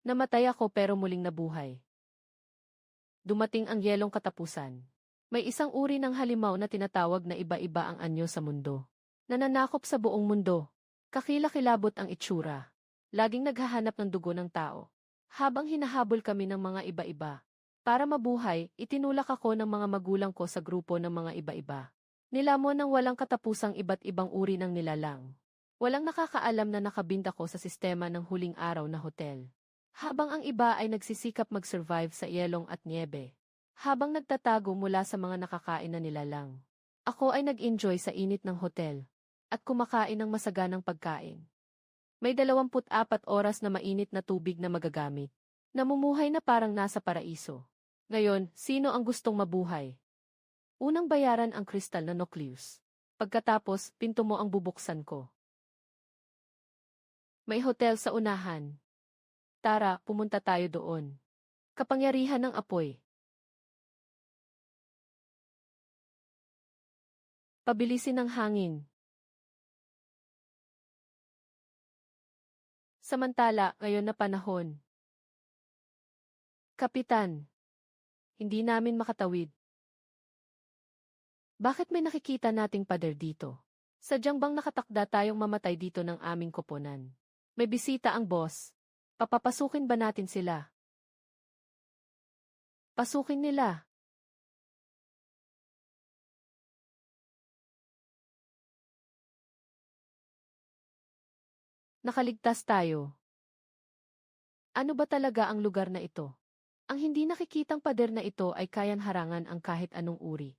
Namatay ako pero muling nabuhay. Dumating ang yelong katapusan. May isang uri ng halimaw na tinatawag na iba-iba ang anyo sa mundo. Nananakop sa buong mundo. Kakilakilabot ang itsura. Laging naghahanap ng dugo ng tao. Habang hinahabol kami ng mga iba-iba. Para mabuhay, itinulak ako ng mga magulang ko sa grupo ng mga iba-iba. Nilamon ng walang katapusang iba't ibang uri ng nilalang. Walang nakakaalam na nakabinda ko sa sistema ng huling araw na hotel. Habang ang iba ay nagsisikap mag-survive sa yelong at niebe. Habang nagtatago mula sa mga nakakain na nilalang. Ako ay nag-enjoy sa init ng hotel. At kumakain ng masaganang pagkain. May 24 oras na mainit na tubig na magagamit. Namumuhay na parang nasa paraiso. Ngayon, sino ang gustong mabuhay? Unang bayaran ang kristal na nucleus. Pagkatapos, pinto mo ang bubuksan ko. May hotel sa unahan. Tara, pumunta tayo doon. Kapangyarihan ng apoy. Pabilisin ng hangin. Samantala, ngayon na panahon. Kapitan. Hindi namin makatawid. Bakit may nakikita nating pader dito? Sadyang bang nakatakda tayong mamatay dito ng aming koponan? May bisita ang boss. Papapasukin ba natin sila? Pasukin nila. Nakaligtas tayo. Ano ba talaga ang lugar na ito? Ang hindi nakikitang pader na ito ay kayang harangan ang kahit anong uri.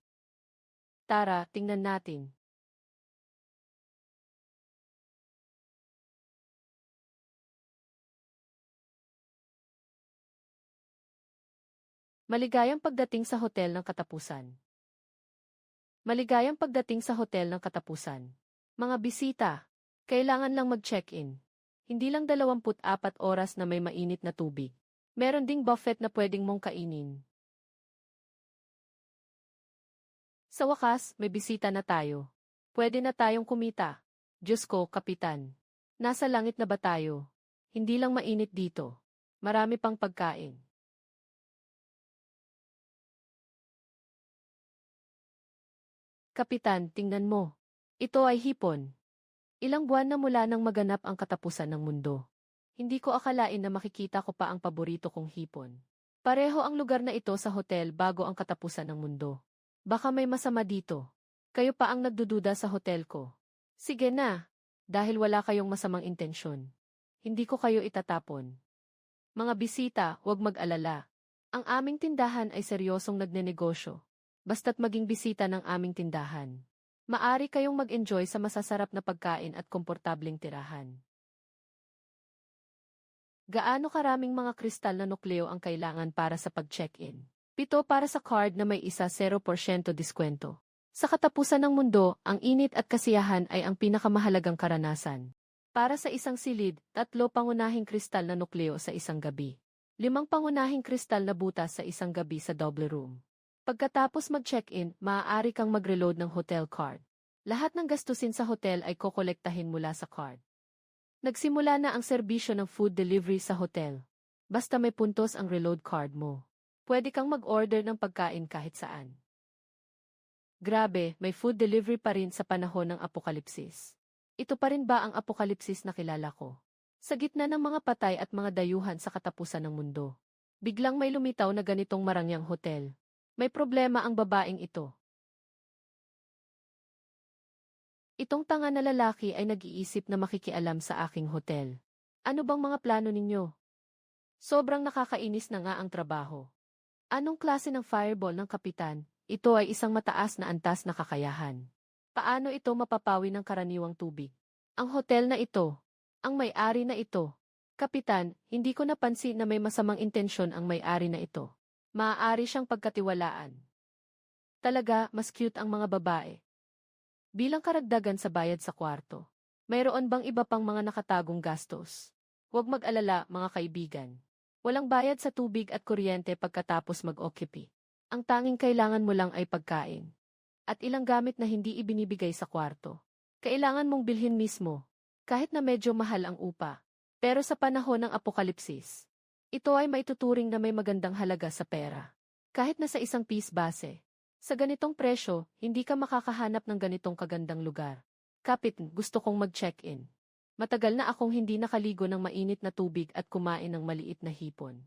Tara, tingnan natin. Maligayang pagdating sa hotel ng katapusan. Maligayang pagdating sa hotel ng katapusan. Mga bisita, kailangan lang mag-check-in. Hindi lang 24 oras na may mainit na tubig. Meron ding buffet na pwedeng mong kainin. Sa wakas, may bisita na tayo. Pwede na tayong kumita. Diyos ko, Kapitan. Nasa langit na ba tayo? Hindi lang mainit dito. Marami pang pagkain. Kapitan, tingnan mo. Ito ay hipon. Ilang buwan na mula nang maganap ang katapusan ng mundo. Hindi ko akalain na makikita ko pa ang paborito kong hipon. Pareho ang lugar na ito sa hotel bago ang katapusan ng mundo. Baka may masama dito. Kayo pa ang nagdududa sa hotel ko. Sige na, dahil wala kayong masamang intensyon. Hindi ko kayo itatapon. Mga bisita, huwag mag-alala. Ang aming tindahan ay seryosong nagnenegosyo. Basta't maging bisita ng aming tindahan. Maari kayong mag-enjoy sa masasarap na pagkain at komportableng tirahan. Gaano karaming mga kristal na nukleo ang kailangan para sa pag-check-in? 7 para sa card na may isa 0% diskwento. Sa katapusan ng mundo, ang init at kasiyahan ay ang pinakamahalagang karanasan. Para sa isang silid, 3 pangunahing kristal na nukleo sa isang gabi. 5 pangunahing kristal na butas sa isang gabi sa double room. Pagkatapos mag-check-in, maaari kang mag-reload ng hotel card. Lahat ng gastusin sa hotel ay kokolektahin mula sa card. Nagsimula na ang serbisyo ng food delivery sa hotel. Basta may puntos ang reload card mo. Pwede kang mag-order ng pagkain kahit saan. Grabe, may food delivery pa rin sa panahon ng apokalipsis. Ito pa rin ba ang apokalipsis na kilala ko? Sa gitna ng mga patay at mga dayuhan sa katapusan ng mundo. Biglang may lumitaw na ganitong marangyang hotel. May problema ang babaeng ito. Itong tanga na lalaki ay nag-iisip na makikialam sa aking hotel. Ano bang mga plano ninyo? Sobrang nakakainis na nga ang trabaho. Anong klase ng fireball ng kapitan? Ito ay isang mataas na antas na kakayahan. Paano ito mapapawi ng karaniwang tubig? Ang hotel na ito. Ang may-ari na ito. Kapitan, hindi ko napansin na may masamang intensyon ang may-ari na ito. Maaari siyang pagkatiwalaan. Talaga, mas cute ang mga babae. Bilang karagdagan sa bayad sa kwarto, mayroon bang iba pang mga nakatagong gastos? Huwag mag-alala, mga kaibigan. Walang bayad sa tubig at kuryente pagkatapos mag-occupy. Ang tanging kailangan mo lang ay pagkain. At ilang gamit na hindi ibinibigay sa kwarto. Kailangan mong bilhin mismo, kahit na medyo mahal ang upa. Pero sa panahon ng apokalipsis, Ito ay maituturing na may magandang halaga sa pera. Kahit na sa isang piece base. Sa ganitong presyo, hindi ka makakahanap ng ganitong kagandang lugar. Kapit, gusto kong mag-check-in. Matagal na akong hindi nakaligo ng mainit na tubig at kumain ng maliit na hipon.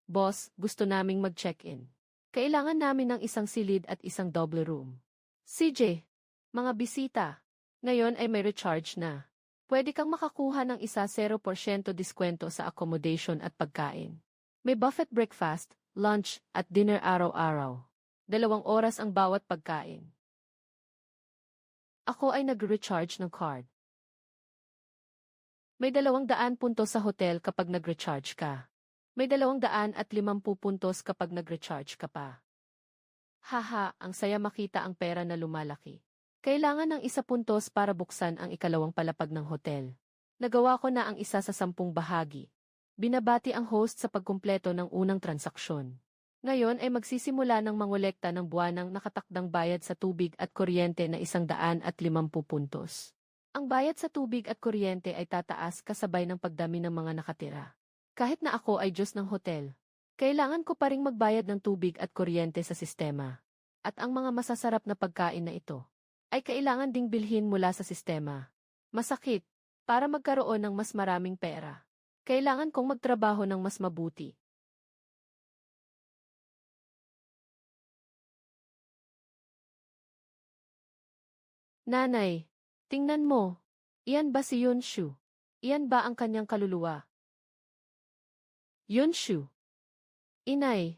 Boss, gusto naming mag-check-in. Kailangan namin ng isang silid at isang double room. CJ, mga bisita. Ngayon ay may recharge na. Pwede kang makakuha ng isa 0% diskwento sa accommodation at pagkain. May buffet breakfast, lunch, at dinner araw-araw. 2 oras ang bawat pagkain. Ako ay nag-recharge ng card. May 200 puntos sa hotel kapag nag-recharge ka. May 250 puntos kapag nag-recharge ka pa. Haha, ang saya makita ang pera na lumalaki. Kailangan ng 1 puntos para buksan ang ikalawang palapag ng hotel. Nagawa ko na ang isa sa 10 bahagi. Binabati ang host sa pagkumpleto ng unang transaksyon. Ngayon ay magsisimula ng mangolekta ng buwanang nakatakdang bayad sa tubig at kuryente na 150 puntos. Ang bayad sa tubig at kuryente ay tataas kasabay ng pagdami ng mga nakatira. Kahit na ako ay Diyos ng hotel, kailangan ko pa ring magbayad ng tubig at kuryente sa sistema. At ang mga masasarap na pagkain na ito ay kailangan ding bilhin mula sa sistema. Masakit, para magkaroon ng mas maraming pera. Kailangan kong magtrabaho ng mas mabuti. Nanay, tingnan mo. Iyan ba si Yunshu? Iyan ba ang kanyang kaluluwa? Yunshu. Inay.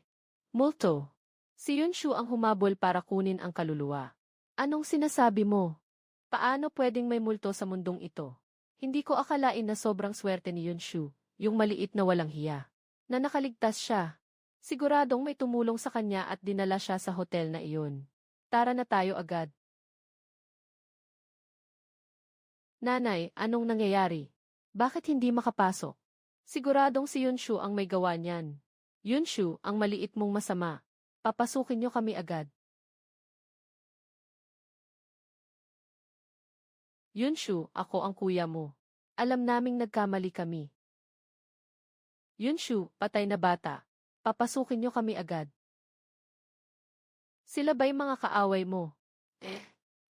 Multo. Si Yunshu ang humabol para kunin ang kaluluwa. Anong sinasabi mo? Paano pwedeng may multo sa mundong ito? Hindi ko akalain na sobrang swerte ni Yunshu, yung maliit na walang hiya. Na nakaligtas siya. Siguradong may tumulong sa kanya at dinala siya sa hotel na iyon. Tara na tayo agad. Nanay, anong nangyayari? Bakit hindi makapasok? Siguradong si Yunshu ang may gawa niyan. Yunshu, ang maliit mong masama. Papasukin niyo kami agad. Yunshu, ako ang kuya mo. Alam naming nagkamali kami. Yunshu, patay na bata. Papasukin niyo kami agad. Sila ba'y mga kaaway mo?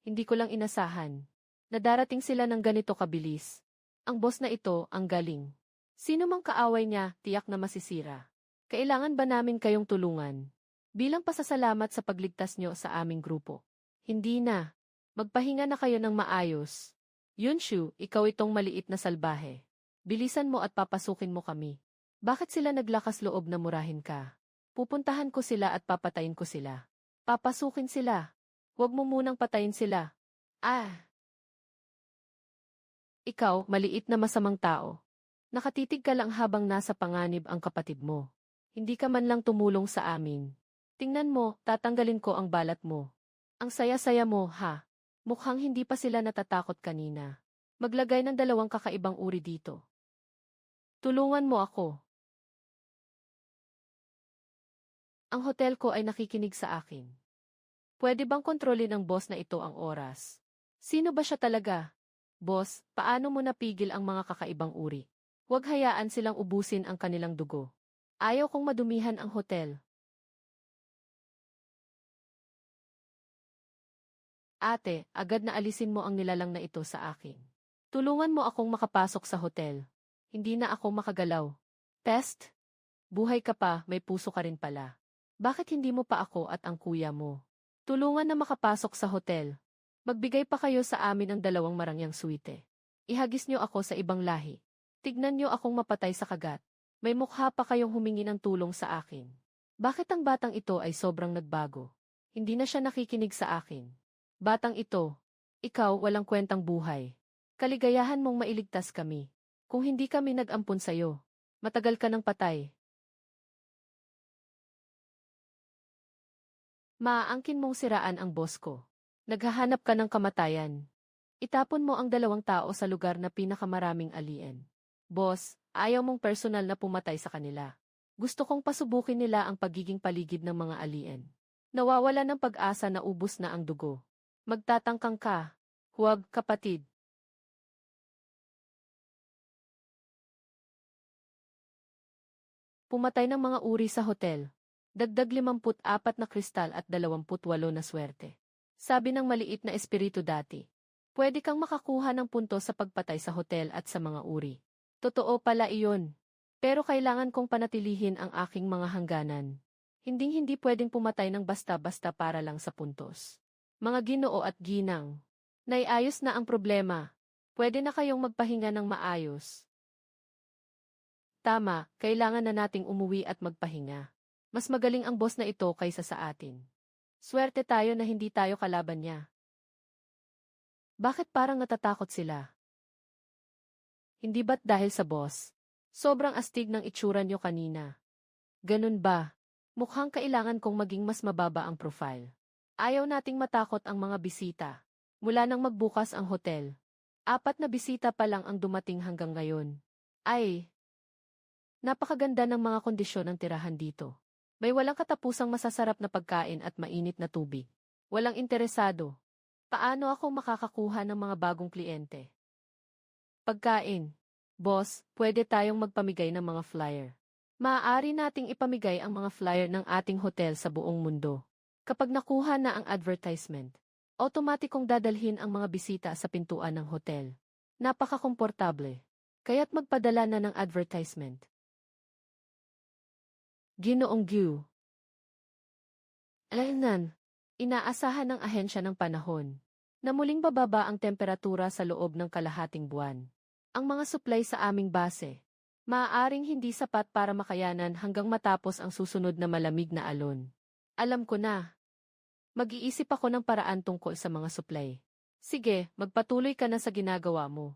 Hindi ko lang inasahan. Nadarating sila ng ganito kabilis. Ang boss na ito, ang galing. Sino mang kaaway niya, tiyak na masisira. Kailangan ba namin kayong tulungan? Bilang pasasalamat sa pagligtas niyo sa aming grupo. Hindi na. Magpahinga na kayo ng maayos. Yunshu, ikaw itong maliit na salbahe. Bilisan mo at papasukin mo kami. Bakit sila naglakas loob na murahin ka? Pupuntahan ko sila at papatayin ko sila. Papasukin sila. Huwag mo munang patayin sila. Ikaw, maliit na masamang tao. Nakatitig ka lang habang nasa panganib ang kapatid mo. Hindi ka man lang tumulong sa amin. Tingnan mo, tatanggalin ko ang balat mo. Ang saya-saya mo, ha? Mukhang hindi pa sila natatakot kanina. Maglagay ng 2 kakaibang uri dito. Tulungan mo ako. Ang hotel ko ay nakikinig sa akin. Pwede bang kontrolin ng boss na ito ang oras? Sino ba siya talaga? Boss, paano mo napigil ang mga kakaibang uri? Huwag hayaan silang ubusin ang kanilang dugo. Ayaw kong madumihan ang hotel. Ate, agad na alisin mo ang nilalang na ito sa akin. Tulungan mo akong makapasok sa hotel. Hindi na ako makagalaw. Pest? Buhay ka pa, may puso ka rin pala. Bakit hindi mo pa ako at ang kuya mo? Tulungan na makapasok sa hotel. Magbigay pa kayo sa amin ng 2 marangyang suite. Ihagis niyo ako sa ibang lahi. Tignan niyo akong mapatay sa kagat. May mukha pa kayong humingi ng tulong sa akin. Bakit ang batang ito ay sobrang nagbago? Hindi na siya nakikinig sa akin. Batang ito, ikaw walang kwentang buhay. Kaligayahan mong mailigtas kami. Kung hindi kami nag-ampon sa'yo, matagal ka ng patay. Maaangkin mong siraan ang boss ko. Naghahanap ka ng kamatayan. Itapon mo ang 2 tao sa lugar na pinakamaraming alien. Boss, ayaw mong personal na pumatay sa kanila. Gusto kong pasubukin nila ang pagiging paligid ng mga alien. Nawawala ng pag-asa na ubos na ang dugo. Magtatangkang ka. Huwag, kapatid. Pumatay ng mga uri sa hotel. Dagdag 54 na kristal at 28 na swerte. Sabi ng maliit na espiritu dati. Pwede kang makakuha ng punto sa pagpatay sa hotel at sa mga uri. Totoo pala iyon. Pero kailangan kong panatilihin ang aking mga hangganan. Hinding-hindi pwedeng pumatay ng basta-basta para lang sa puntos. Mga ginoo at ginang. Naiayos na ang problema. Pwede na kayong magpahinga ng maayos. Tama, kailangan na nating umuwi at magpahinga. Mas magaling ang boss na ito kaysa sa atin. Swerte tayo na hindi tayo kalaban niya. Bakit parang natatakot sila? Hindi ba't dahil sa boss? Sobrang astig ng itsura niyo kanina. Ganun ba? Mukhang kailangan kong maging mas mababa ang profile. Ayaw nating matakot ang mga bisita. Mula nang magbukas ang hotel. 4 na bisita pa lang ang dumating hanggang ngayon. Ay! Napakaganda ng mga kondisyon ng tirahan dito. May walang katapusang masasarap na pagkain at mainit na tubig. Walang interesado. Paano ako makakakuha ng mga bagong kliyente? Pagkain. Boss, pwede tayong magpamigay ng mga flyer. Maaari nating ipamigay ang mga flyer ng ating hotel sa buong mundo. Kapag nakuha na ang advertisement, automatikong dadalhin ang mga bisita sa pintuan ng hotel. Napakakomportable. Kaya't magpadala na ng advertisement. Ginoong Gyu. Alaynan, inaasahan ng ahensya ng panahon na muling bababa ang temperatura sa loob ng kalahating buwan. Ang mga supply sa aming base, maaaring hindi sapat para makayanan hanggang matapos ang susunod na malamig na alon. Alam ko na. Mag-iisip ako ng paraan tungkol sa mga supply. Sige, magpatuloy ka na sa ginagawa mo.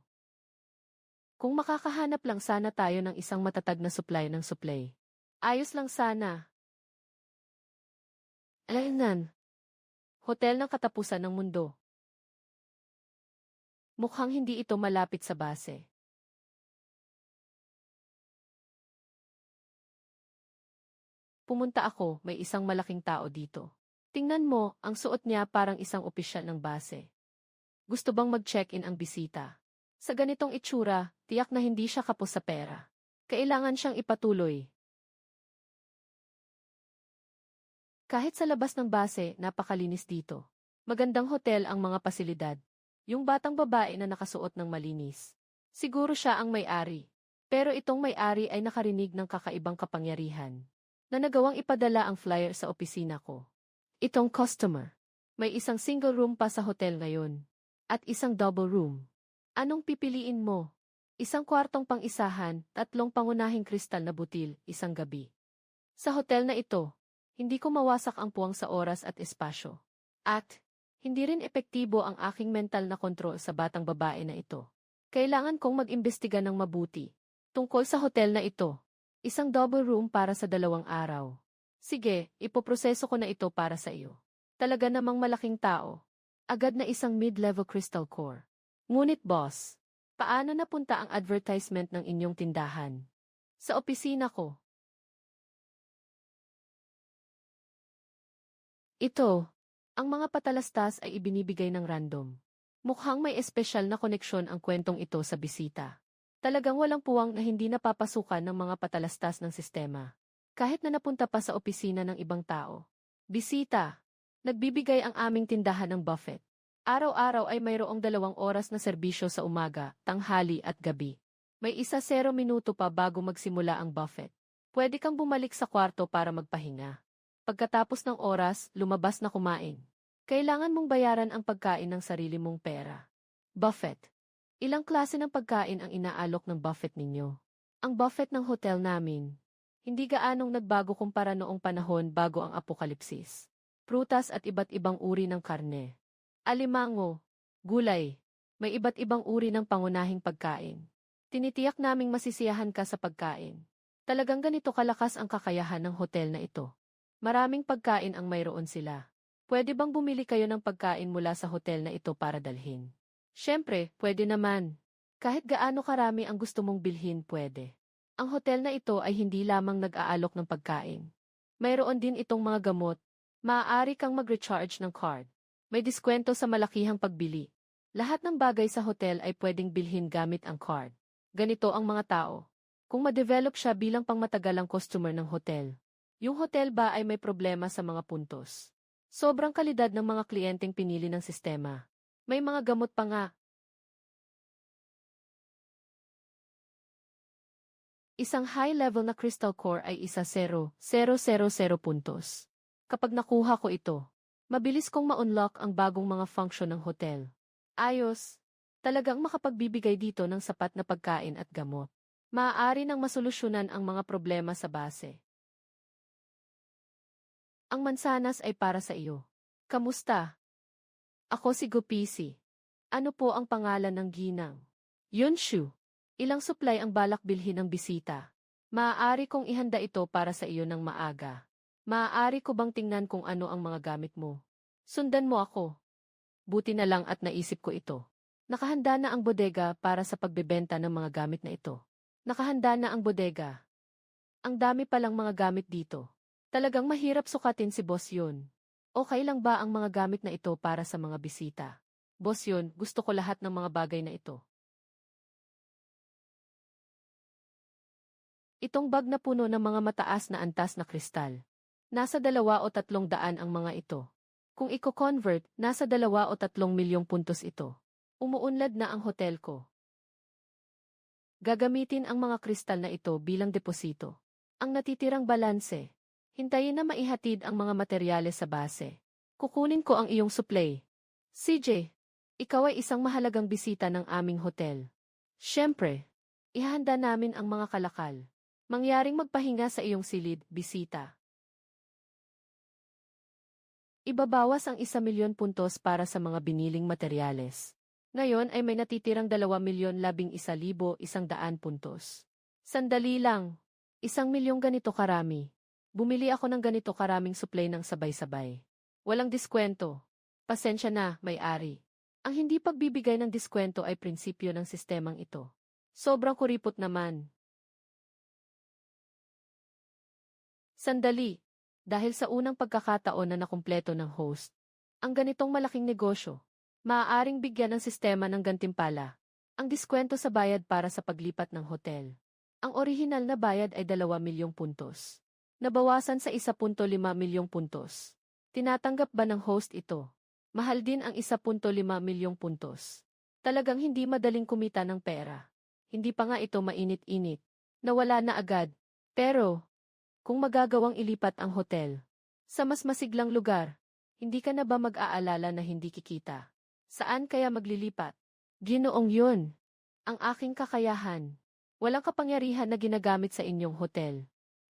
Kung makakahanap lang sana tayo ng isang matatag na supply ng supply. Ayos lang sana. Alaynan. Hotel ng katapusan ng mundo. Mukhang hindi ito malapit sa base. Pumunta ako, may isang malaking tao dito. Tingnan mo, ang suot niya parang isang opisyal ng base. Gusto bang mag-check-in ang bisita? Sa ganitong itsura, tiyak na hindi siya kapos sa pera. Kailangan siyang ipatuloy. Kahit sa labas ng base, napakalinis dito. Magandang hotel ang mga pasilidad. Yung batang babae na nakasuot ng malinis. Siguro siya ang may-ari. Pero itong may-ari ay nakarinig ng kakaibang kapangyarihan na nagawang ipadala ang flyer sa opisina ko. Itong customer. May isang single room pa sa hotel ngayon. At isang double room. Anong pipiliin mo? Isang kwartong pang-isahan, 3 pangunahing kristal na butil, isang gabi. Sa hotel na ito, hindi ko mawasak ang puwang sa oras at espasyo. At, hindi rin epektibo ang aking mental na kontrol sa batang babae na ito. Kailangan kong mag-imbestiga ng mabuti. Tungkol sa hotel na ito. Isang double room para sa 2 araw. Sige, ipoproseso ko na ito para sa iyo. Talaga namang malaking tao. Agad na isang mid-level crystal core. Ngunit boss, paano napunta ang advertisement ng inyong tindahan? Sa opisina ko. Ito, ang mga patalastas ay ibinibigay ng random. Mukhang may espesyal na koneksyon ang kwentong ito sa bisita. Talagang walang puwang na hindi napapasukan ng mga patalastas ng sistema. Kahit na napunta pa sa opisina ng ibang tao. Bisita, nagbibigay ang aming tindahan ng buffet. Araw-araw ay mayroong 2 oras na serbisyo sa umaga, tanghali at gabi. May 0 minuto pa bago magsimula ang buffet. Pwede kang bumalik sa kwarto para magpahinga. Pagkatapos ng oras, lumabas na kumain. Kailangan mong bayaran ang pagkain ng sarili mong pera. Buffet. Ilang klase ng pagkain ang inaalok ng buffet ninyo? Ang buffet ng hotel namin. Hindi gaanong nagbago kumpara noong panahon bago ang apokalipsis. Prutas at iba't ibang uri ng karne. Alimango, gulay. May iba't ibang uri ng pangunahing pagkain. Tinitiyak naming masisiyahan ka sa pagkain. Talagang ganito kalakas ang kakayahan ng hotel na ito. Maraming pagkain ang mayroon sila. Pwede bang bumili kayo ng pagkain mula sa hotel na ito para dalhin? Siyempre, pwede naman. Kahit gaano karami ang gusto mong bilhin, pwede. Ang hotel na ito ay hindi lamang nag-aalok ng pagkain. Mayroon din itong mga gamot. Maaari kang mag-recharge ng card. May diskwento sa malakihang pagbili. Lahat ng bagay sa hotel ay pwedeng bilhin gamit ang card. Ganito ang mga tao. Kung ma-develop siya bilang pangmatagalang customer ng hotel. Yung hotel ba ay may problema sa mga puntos? Sobrang kalidad ng mga kliyenteng pinili ng sistema. May mga gamot pa nga. Isang high-level na crystal core ay isa 0,000 puntos. Kapag nakuha ko ito, mabilis kong ma-unlock ang bagong mga function ng hotel. Ayos. Talagang makapagbibigay dito ng sapat na pagkain at gamot. Maaari nang masolusyonan ang mga problema sa base. Ang mansanas ay para sa iyo. Kamusta? Ako si Gupisi. Ano po ang pangalan ng ginang? Yunshu. Ilang supply ang balak bilhin ng bisita? Maaari kong ihanda ito para sa iyo ng maaga. Maaari ko bang tingnan kung ano ang mga gamit mo? Sundan mo ako. Buti na lang at naisip ko ito. Nakahanda na ang bodega para sa pagbebenta ng mga gamit na ito. Nakahanda na ang bodega. Ang dami palang mga gamit dito. Talagang mahirap sukatin si boss yun. Okay lang ba ang mga gamit na ito para sa mga bisita? Boss yun, gusto ko lahat ng mga bagay na ito. Itong bag na puno ng mga mataas na antas na kristal. Nasa 2 o 3 daan ang mga ito. Kung i-convert, nasa 2 o 3 milyong puntos ito. Umuunlad na ang hotel ko. Gagamitin ang mga kristal na ito bilang deposito. Ang natitirang balanse. Hintayin na maihatid ang mga materyales sa base. Kukunin ko ang iyong supply. CJ, ikaw ay isang mahalagang bisita ng aming hotel. Siyempre, ihahanda namin ang mga kalakal. Mangyaring magpahinga sa iyong silid, bisita. Ibabawas ang 1,000,000 puntos para sa mga biniling materyales. Ngayon ay may natitirang 2,011,100 puntos. Sandali lang. 1,000,000 ganito karami. Bumili ako ng ganito karaming supply ng sabay-sabay. Walang diskwento. Pasensya na, may-ari. Ang hindi pagbibigay ng diskwento ay prinsipyo ng sistemang ito. Sobrang kuripot naman. Sandali. Dahil sa unang pagkakataon na nakumpleto ng host, ang ganitong malaking negosyo, maaaring bigyan ng sistema ng gantimpala. Ang diskwento sa bayad para sa paglipat ng hotel. Ang orihinal na bayad ay 2,000,000 puntos. Nabawasan sa 1,5 milyong puntos. Tinatanggap ba ng host ito? Mahal din ang 1,5 milyong puntos. Talagang hindi madaling kumita ng pera. Hindi pa nga ito mainit-init. Nawala na agad. Pero, kung magagawang ilipat ang hotel sa mas masiglang lugar, hindi ka na ba mag-aalala na hindi kikita? Saan kaya maglilipat? Ginoong yun. Ang aking kakayahan. Walang kapangyarihan na ginagamit sa inyong hotel.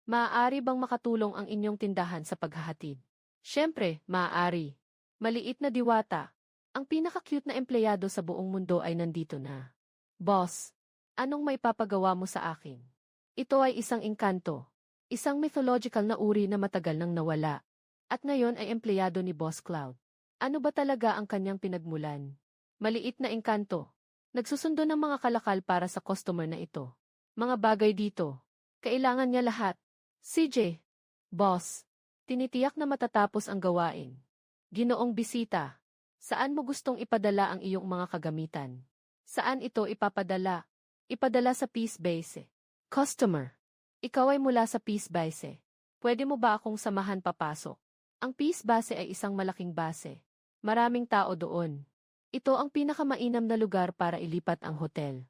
Maaari bang makatulong ang inyong tindahan sa paghahatid? Siyempre, maaari. Maliit na diwata. Ang pinaka-cute na empleyado sa buong mundo ay nandito na. Boss, anong maipapagawa mo sa akin? Ito ay isang engkanto. Isang mythological na uri na matagal nang nawala. At ngayon ay empleyado ni Boss Cloud. Ano ba talaga ang kanyang pinagmulan? Maliit na engkanto. Nagsusundo ng mga kalakal para sa customer na ito. Mga bagay dito. Kailangan niya lahat. CJ. Boss. Tinitiyak na matatapos ang gawain. Ginoong bisita. Saan mo gustong ipadala ang iyong mga kagamitan? Saan ito ipapadala? Ipadala sa Peace Base. Customer. Ikaw ay mula sa Peace Base. Pwede mo ba akong samahan papasok? Ang Peace Base ay isang malaking base. Maraming tao doon. Ito ang pinakamainam na lugar para ilipat ang hotel.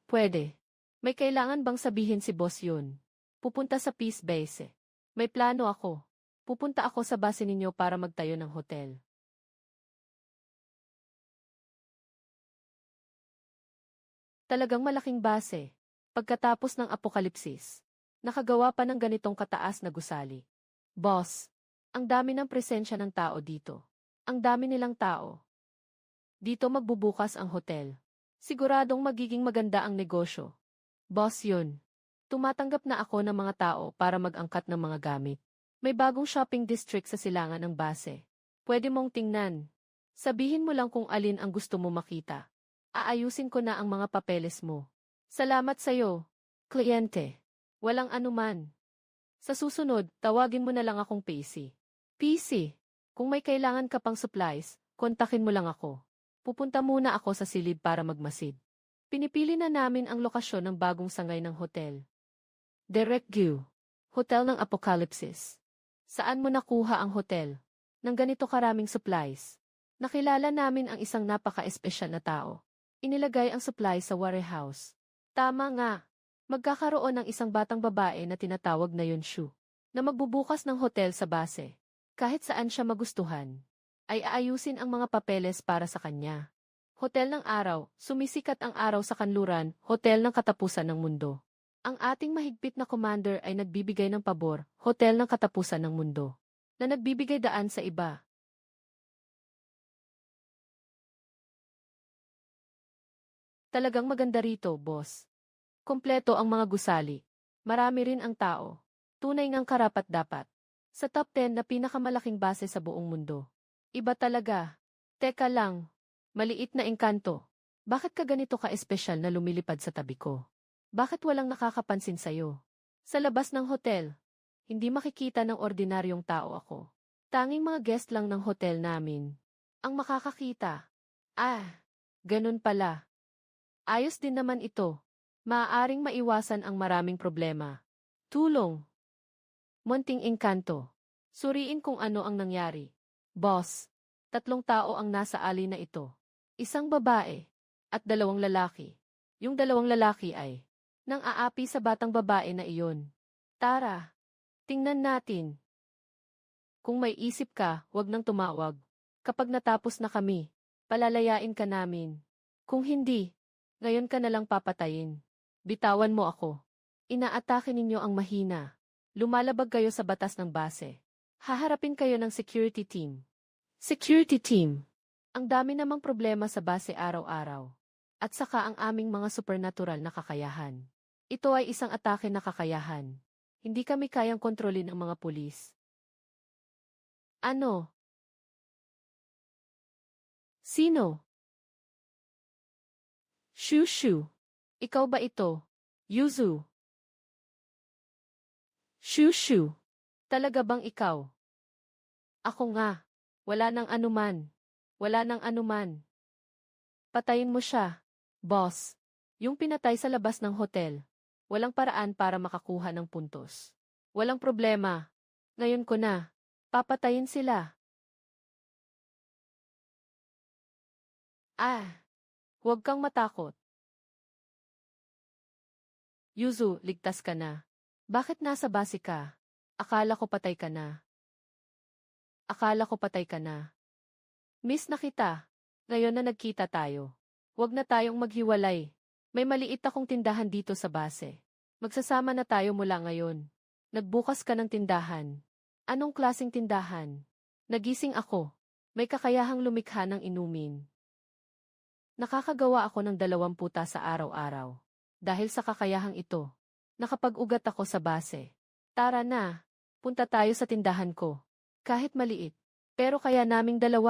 Pwede. May kailangan bang sabihin si boss yun? Pupunta sa Peace Base. May plano ako. Pupunta ako sa base ninyo para magtayo ng hotel. Talagang malaking base. Pagkatapos ng apokalipsis. Nakagawa pa ng ganitong kataas na gusali. Boss, ang dami ng presensya ng tao dito. Ang dami nilang tao. Dito magbubukas ang hotel. Siguradong magiging maganda ang negosyo. Boss yun. Tumatanggap na ako ng mga tao para mag-angkat ng mga gamit. May bagong shopping district sa silangan ng base. Pwede mong tingnan. Sabihin mo lang kung alin ang gusto mo makita. Aayusin ko na ang mga papeles mo. Salamat sa'yo, kliyente. Walang anuman. Sa susunod, tawagin mo na lang akong PC. PC, kung may kailangan ka pang supplies, kontakin mo lang ako. Pupunta muna ako sa silid para magmasid. Pinipili na namin ang lokasyon ng bagong sangay ng hotel. Direct View. Hotel ng Apokalipsis. Saan mo nakuha ang hotel? Nang ganito karaming supplies. Nakilala namin ang isang napaka-espesyal na tao. Inilagay ang supply sa warehouse. Tama nga. Magkakaroon ng isang batang babae na tinatawag na Yonshu, na magbubukas ng hotel sa base. Kahit saan siya magustuhan, ay aayusin ang mga papeles para sa kanya. Hotel ng araw, sumisikat ang araw sa kanluran, hotel ng katapusan ng mundo. Ang ating mahigpit na commander ay nagbibigay ng pabor, hotel ng katapusan ng mundo, na nagbibigay daan sa iba. Talagang maganda rito, boss. Kompleto ang mga gusali. Marami rin ang tao. Tunay ngang karapat-dapat. Sa top 10 na pinakamalaking base sa buong mundo. Iba talaga. Teka lang. Maliit na engkanto. Bakit ka ganito ka-espesyal na lumilipad sa tabi ko? Bakit walang nakakapansin sa'yo? Sa labas ng hotel, hindi makikita ng ordinaryong tao ako. Tanging mga guest lang ng hotel namin ang makakakita. Ganun pala. Ayos din naman ito. Maaaring maiwasan ang maraming problema. Tulong. Munting engkanto. Suriin kung ano ang nangyari. Boss, 3 tao ang nasa ali na ito. Isang babae at 2 lalaki. Yung 2 lalaki ay nang aapi sa batang babae na iyon. Tara, tingnan natin. Kung may isip ka, wag nang tumawag. Kapag natapos na kami, palalayain ka namin. Kung hindi, ngayon ka na lang papatayin. Bitawan mo ako. Inaatake ninyo ang mahina. Lumalabag kayo sa batas ng base. Haharapin kayo ng security team. Security team. Ang dami namang problema sa base araw-araw. At saka ang aming mga supernatural na kakayahan. Ito ay isang atake na kakayahan. Hindi kami kayang kontrolin ang mga pulis. Ano? Sino? Shushu. Ikaw ba ito? Yuzu. Shushu. Talaga bang ikaw? Ako nga. Wala nang anuman. Wala nang anuman. Patayin mo siya, boss. Yung pinatay sa labas ng hotel. Walang paraan para makakuha ng puntos. Walang problema. Ngayon ko na. Papatayin sila. Huwag kang matakot. Yuzu, ligtas ka na. Bakit nasa base ka? Akala ko patay ka na. Akala ko patay ka na. Miss na kita. Ngayon na nagkita tayo. Huwag na tayong maghiwalay. May maliit akong tindahan dito sa base. Magsasama na tayo mula ngayon. Nagbukas ka ng tindahan. Anong klaseng tindahan? Nagising ako. May kakayahang lumikha ng inumin. Nakakagawa ako ng 20 sa araw-araw. Dahil sa kakayahang ito, nakapag-ugat ako sa base. Tara na, punta tayo sa tindahan ko. Kahit maliit, pero kaya naming 2.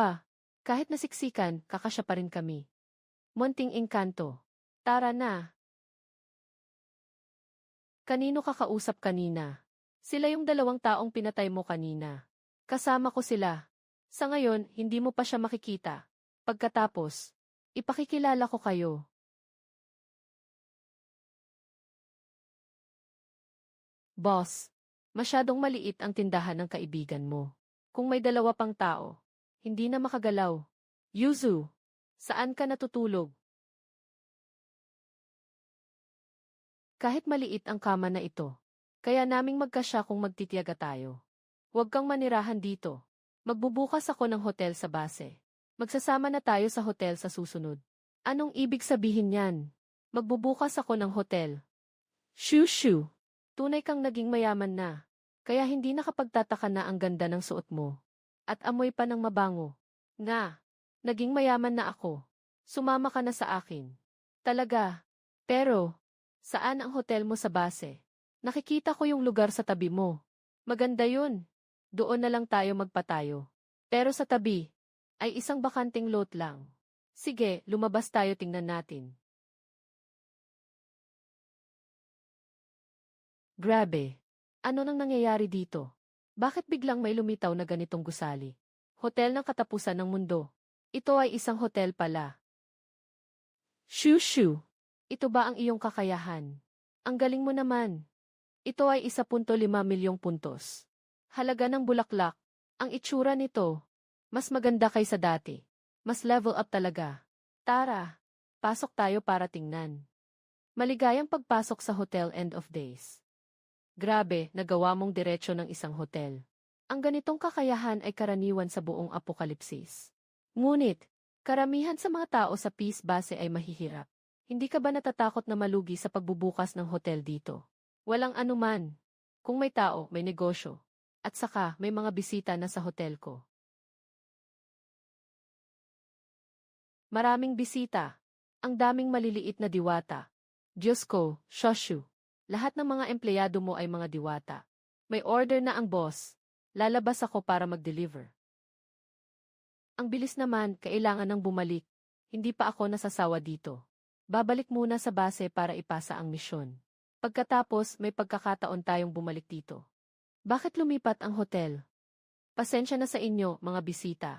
Kahit nasiksikan, kakasya pa rin kami. Munting engkanto. Tara na. Kanino ka kausap kanina? Sila yung 2 taong pinatay mo kanina. Kasama ko sila. Sa ngayon, hindi mo pa siya makikita. Pagkatapos, ipakikilala ko kayo. Boss, masyadong maliit ang tindahan ng kaibigan mo. Kung may 2 pang tao, hindi na makagalaw. Yuzu, saan ka natutulog? Kahit maliit ang kama na ito, kaya naming magkasya kung magtitiyaga tayo. Huwag kang manirahan dito. Magbubukas ako ng hotel sa base. Magsasama na tayo sa hotel sa susunod. Anong ibig sabihin yan? Magbubukas ako ng hotel. Shushu. Tunay kang naging mayaman na. Kaya hindi nakapagtataka na ang ganda ng suot mo. At amoy pa ng mabango. Nga. Naging mayaman na ako. Sumama ka na sa akin. Talaga. Pero, saan ang hotel mo sa base? Nakikita ko yung lugar sa tabi mo. Maganda yun. Doon na lang tayo magpatayo. Pero sa tabi, ay isang bakanting lot lang. Sige, lumabas tayo tingnan natin. Grabe. Ano nang nangyayari dito? Bakit biglang may lumitaw na ganitong gusali? Hotel ng katapusan ng mundo. Ito ay isang hotel pala. Shushu. Ito ba ang iyong kakayahan? Ang galing mo naman. Ito ay 1.5 milyong puntos. Halaga ng bulaklak. Ang itsura nito. Mas maganda kaysa dati. Mas level up talaga. Tara, pasok tayo para tingnan. Maligayang pagpasok sa hotel end of days. Grabe, nagawa mong diretsyo ng isang hotel. Ang ganitong kakayahan ay karaniwan sa buong apokalipsis. Ngunit, karamihan sa mga tao sa Peace Base ay mahihirap. Hindi ka ba natatakot na malugi sa pagbubukas ng hotel dito? Walang anuman. Kung may tao, may negosyo. At saka, may mga bisita na sa hotel ko. Maraming bisita. Ang daming maliliit na diwata. Diyos ko, shoshu. Lahat ng mga empleyado mo ay mga diwata. May order na ang boss. Lalabas ako para mag-deliver. Ang bilis naman, kailangan nang bumalik. Hindi pa ako nasasawa dito. Babalik muna sa base para ipasa ang misyon. Pagkatapos, may pagkakataon tayong bumalik dito. Bakit lumipat ang hotel? Pasensya na sa inyo, mga bisita.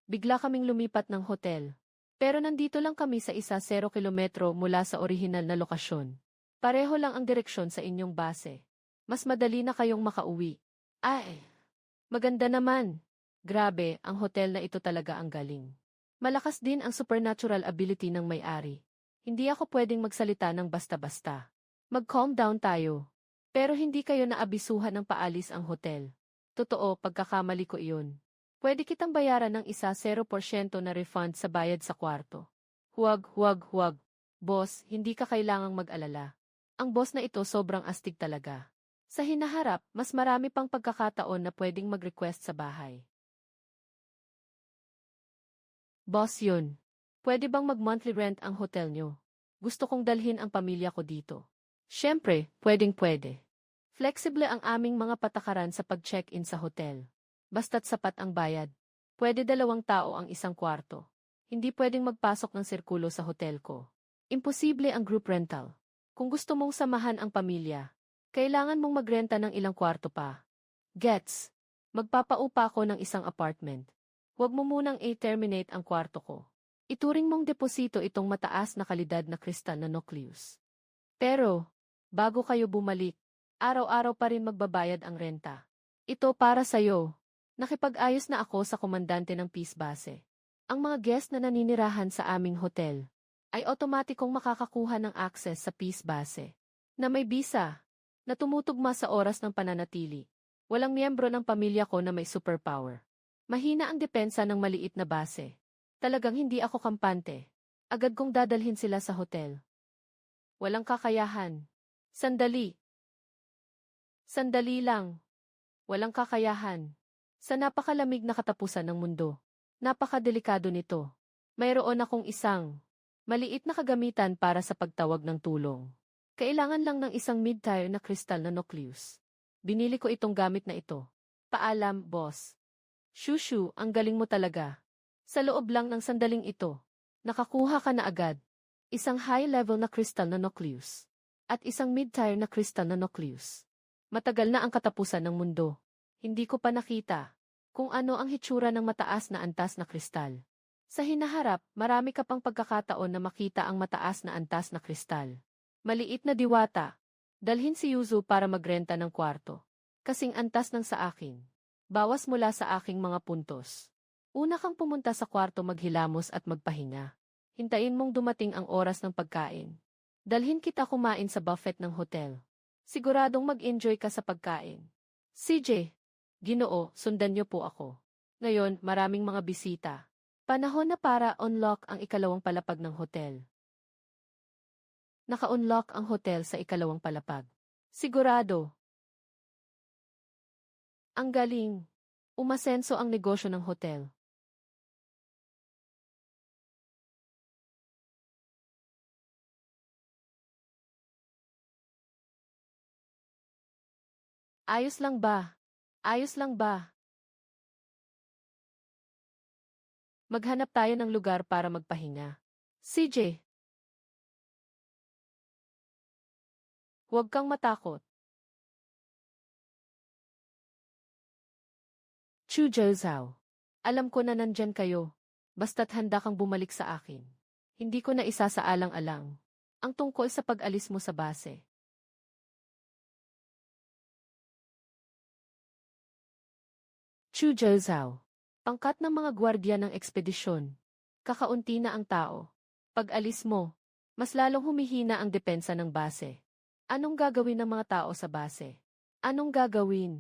Bigla kaming lumipat ng hotel. Pero nandito lang kami sa 0 kilometro mula sa orihinal na lokasyon. Pareho lang ang direksyon sa inyong base. Mas madali na kayong makauwi. Ay, maganda naman. Grabe, ang hotel na ito talaga ang galing. Malakas din ang supernatural ability ng may-ari. Hindi ako pwedeng magsalita ng basta-basta. Mag-calm down tayo. Pero hindi kayo naabisuhan ng paalis ang hotel. Totoo, pagkakamali ko iyon. Pwede kitang bayaran ng 0% na refund sa bayad sa kwarto. Huwag. Boss, hindi ka kailangang mag-alala. Ang boss na ito sobrang astig talaga. Sa hinaharap, mas marami pang pagkakataon na pwedeng mag-request sa bahay. Boss yun. Pwede bang mag-monthly rent ang hotel nyo? Gusto kong dalhin ang pamilya ko dito. Siyempre, pwedeng-pwede. Flexible ang aming mga patakaran sa pag-check-in sa hotel. Basta't sapat ang bayad. Pwede 2 tao ang isang kwarto. Hindi pwedeng magpasok ng sirkulo sa hotel ko. Imposible ang group rental. Kung gusto mong samahan ang pamilya, kailangan mong magrenta ng ilang kwarto pa. Gets? Magpapaupa ako ng isang apartment. Huwag mo munang i-terminate ang kwarto ko. Ituring mong deposito itong mataas na kalidad na kristal na nucleus. Pero, bago kayo bumalik, araw-araw pa rin magbabayad ang renta. Ito para sa'yo. Nakipag-ayos na ako sa komandante ng Peace Base. Ang mga guest na naninirahan sa aming hotel ay otomatikong makakakuha ng access sa Peace Base na may visa na tumutugma sa oras ng pananatili. Walang miyembro ng pamilya ko na may superpower. Mahina ang depensa ng maliit na base. Talagang hindi ako kampante. Agad kong dadalhin sila sa hotel. Walang kakayahan. Sandali. Sandali lang. Walang kakayahan. Sa napakalamig na katapusan ng mundo. Napakadelikado nito. Mayroon akong isang maliit na kagamitan para sa pagtawag ng tulong. Kailangan lang ng isang mid-tier na kristal na nucleus. Binili ko itong gamit na ito. Paalam, boss. Shushu, ang galing mo talaga. Sa loob lang ng sandaling ito, nakakuha ka na agad. Isang high-level na kristal na nucleus. At isang mid-tier na kristal na nucleus. Matagal na ang katapusan ng mundo. Hindi ko pa nakita kung ano ang hitsura ng mataas na antas na kristal. Sa hinaharap, marami ka pang pagkakataon na makita ang mataas na antas na kristal. Maliit na diwata. Dalhin si Yuzu para magrenta ng kwarto. Kasing antas ng sa akin. Bawas mula sa aking mga puntos. Una kang pumunta sa kwarto maghilamos at magpahinga. Hintayin mong dumating ang oras ng pagkain. Dalhin kita kumain sa buffet ng hotel. Siguradong mag-enjoy ka sa pagkain. CJ, Ginoo, sundan niyo po ako. Ngayon, maraming mga bisita. Panahon na para unlock ang 2 palapag ng hotel. Naka-unlock ang hotel sa 2 palapag. Sigurado. Ang galing. Umasenso ang negosyo ng hotel. Ayos lang ba? Ayos lang ba? Maghanap tayo ng lugar para magpahinga. CJ, huwag kang matakot. Chu Zhao. Alam ko na nandyan kayo. Basta't handa kang bumalik sa akin. Hindi ko na isasaalang-alang ang tungkol sa pag-alis mo sa base. Chu Zhao. Pangkat ng mga gwardya ng ekspedisyon. Kakaunti na ang tao. Pag alis mo, mas lalong humihina ang depensa ng base. Anong gagawin ng mga tao sa base? Anong gagawin?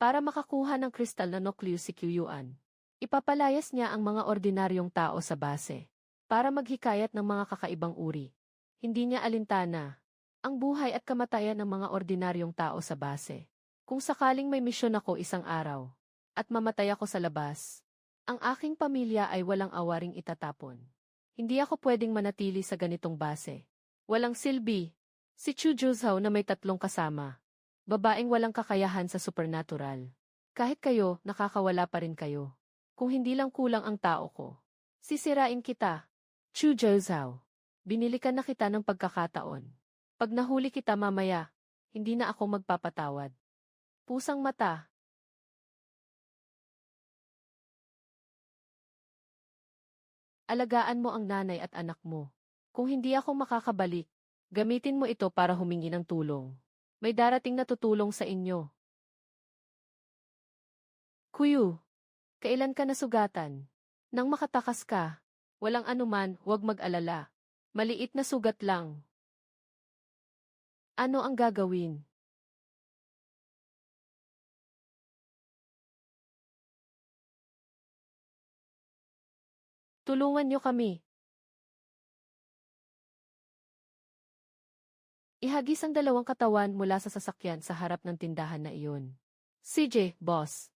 Para makakuha ng kristal na nucleus si Kyuan. Ipapalayas niya ang mga ordinaryong tao sa base. Para maghikayat ng mga kakaibang uri. Hindi niya alintana ang buhay at kamatayan ng mga ordinaryong tao sa base. Kung sakaling may misyon ako isang araw, at mamatay ako sa labas, ang aking pamilya ay walang awaring itatapon. Hindi ako pwedeng manatili sa ganitong base. Walang silbi. Si Chu Zhao na may 3 kasama. Babaeng walang kakayahan sa supernatural. Kahit kayo, nakakawala pa rin kayo. Kung hindi lang kulang ang tao ko. Sisirain kita. Chu Zhao. Binilikan na kita ng pagkakataon. Pag nahuli kita mamaya, hindi na ako magpapatawad. Pusang mata. Alagaan mo ang nanay at anak mo. Kung hindi ako makakabalik, gamitin mo ito para humingi ng tulong. May darating na tutulong sa inyo. Kuyu, kailan ka nasugatan? Nang makatakas ka, walang anuman, huwag mag-alala. Maliit na sugat lang. Ano ang gagawin? Tulungan niyo kami. Ihagis ang 2 katawan mula sa sasakyan sa harap ng tindahan na iyon. CJ, boss.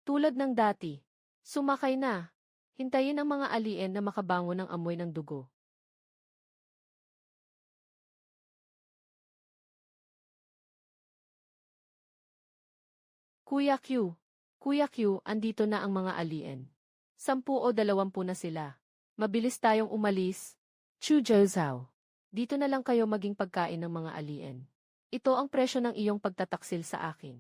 Tulad ng dati. Sumakay na. Hintayin ang mga alien na makabangon ng amoy ng dugo. Kuya Q. Kuya Q, andito na ang mga alien. 10 o 20 na sila. Mabilis tayong umalis. Chu Zhao. Dito na lang kayo maging pagkain ng mga alien. Ito ang presyo ng iyong pagtataksil sa akin.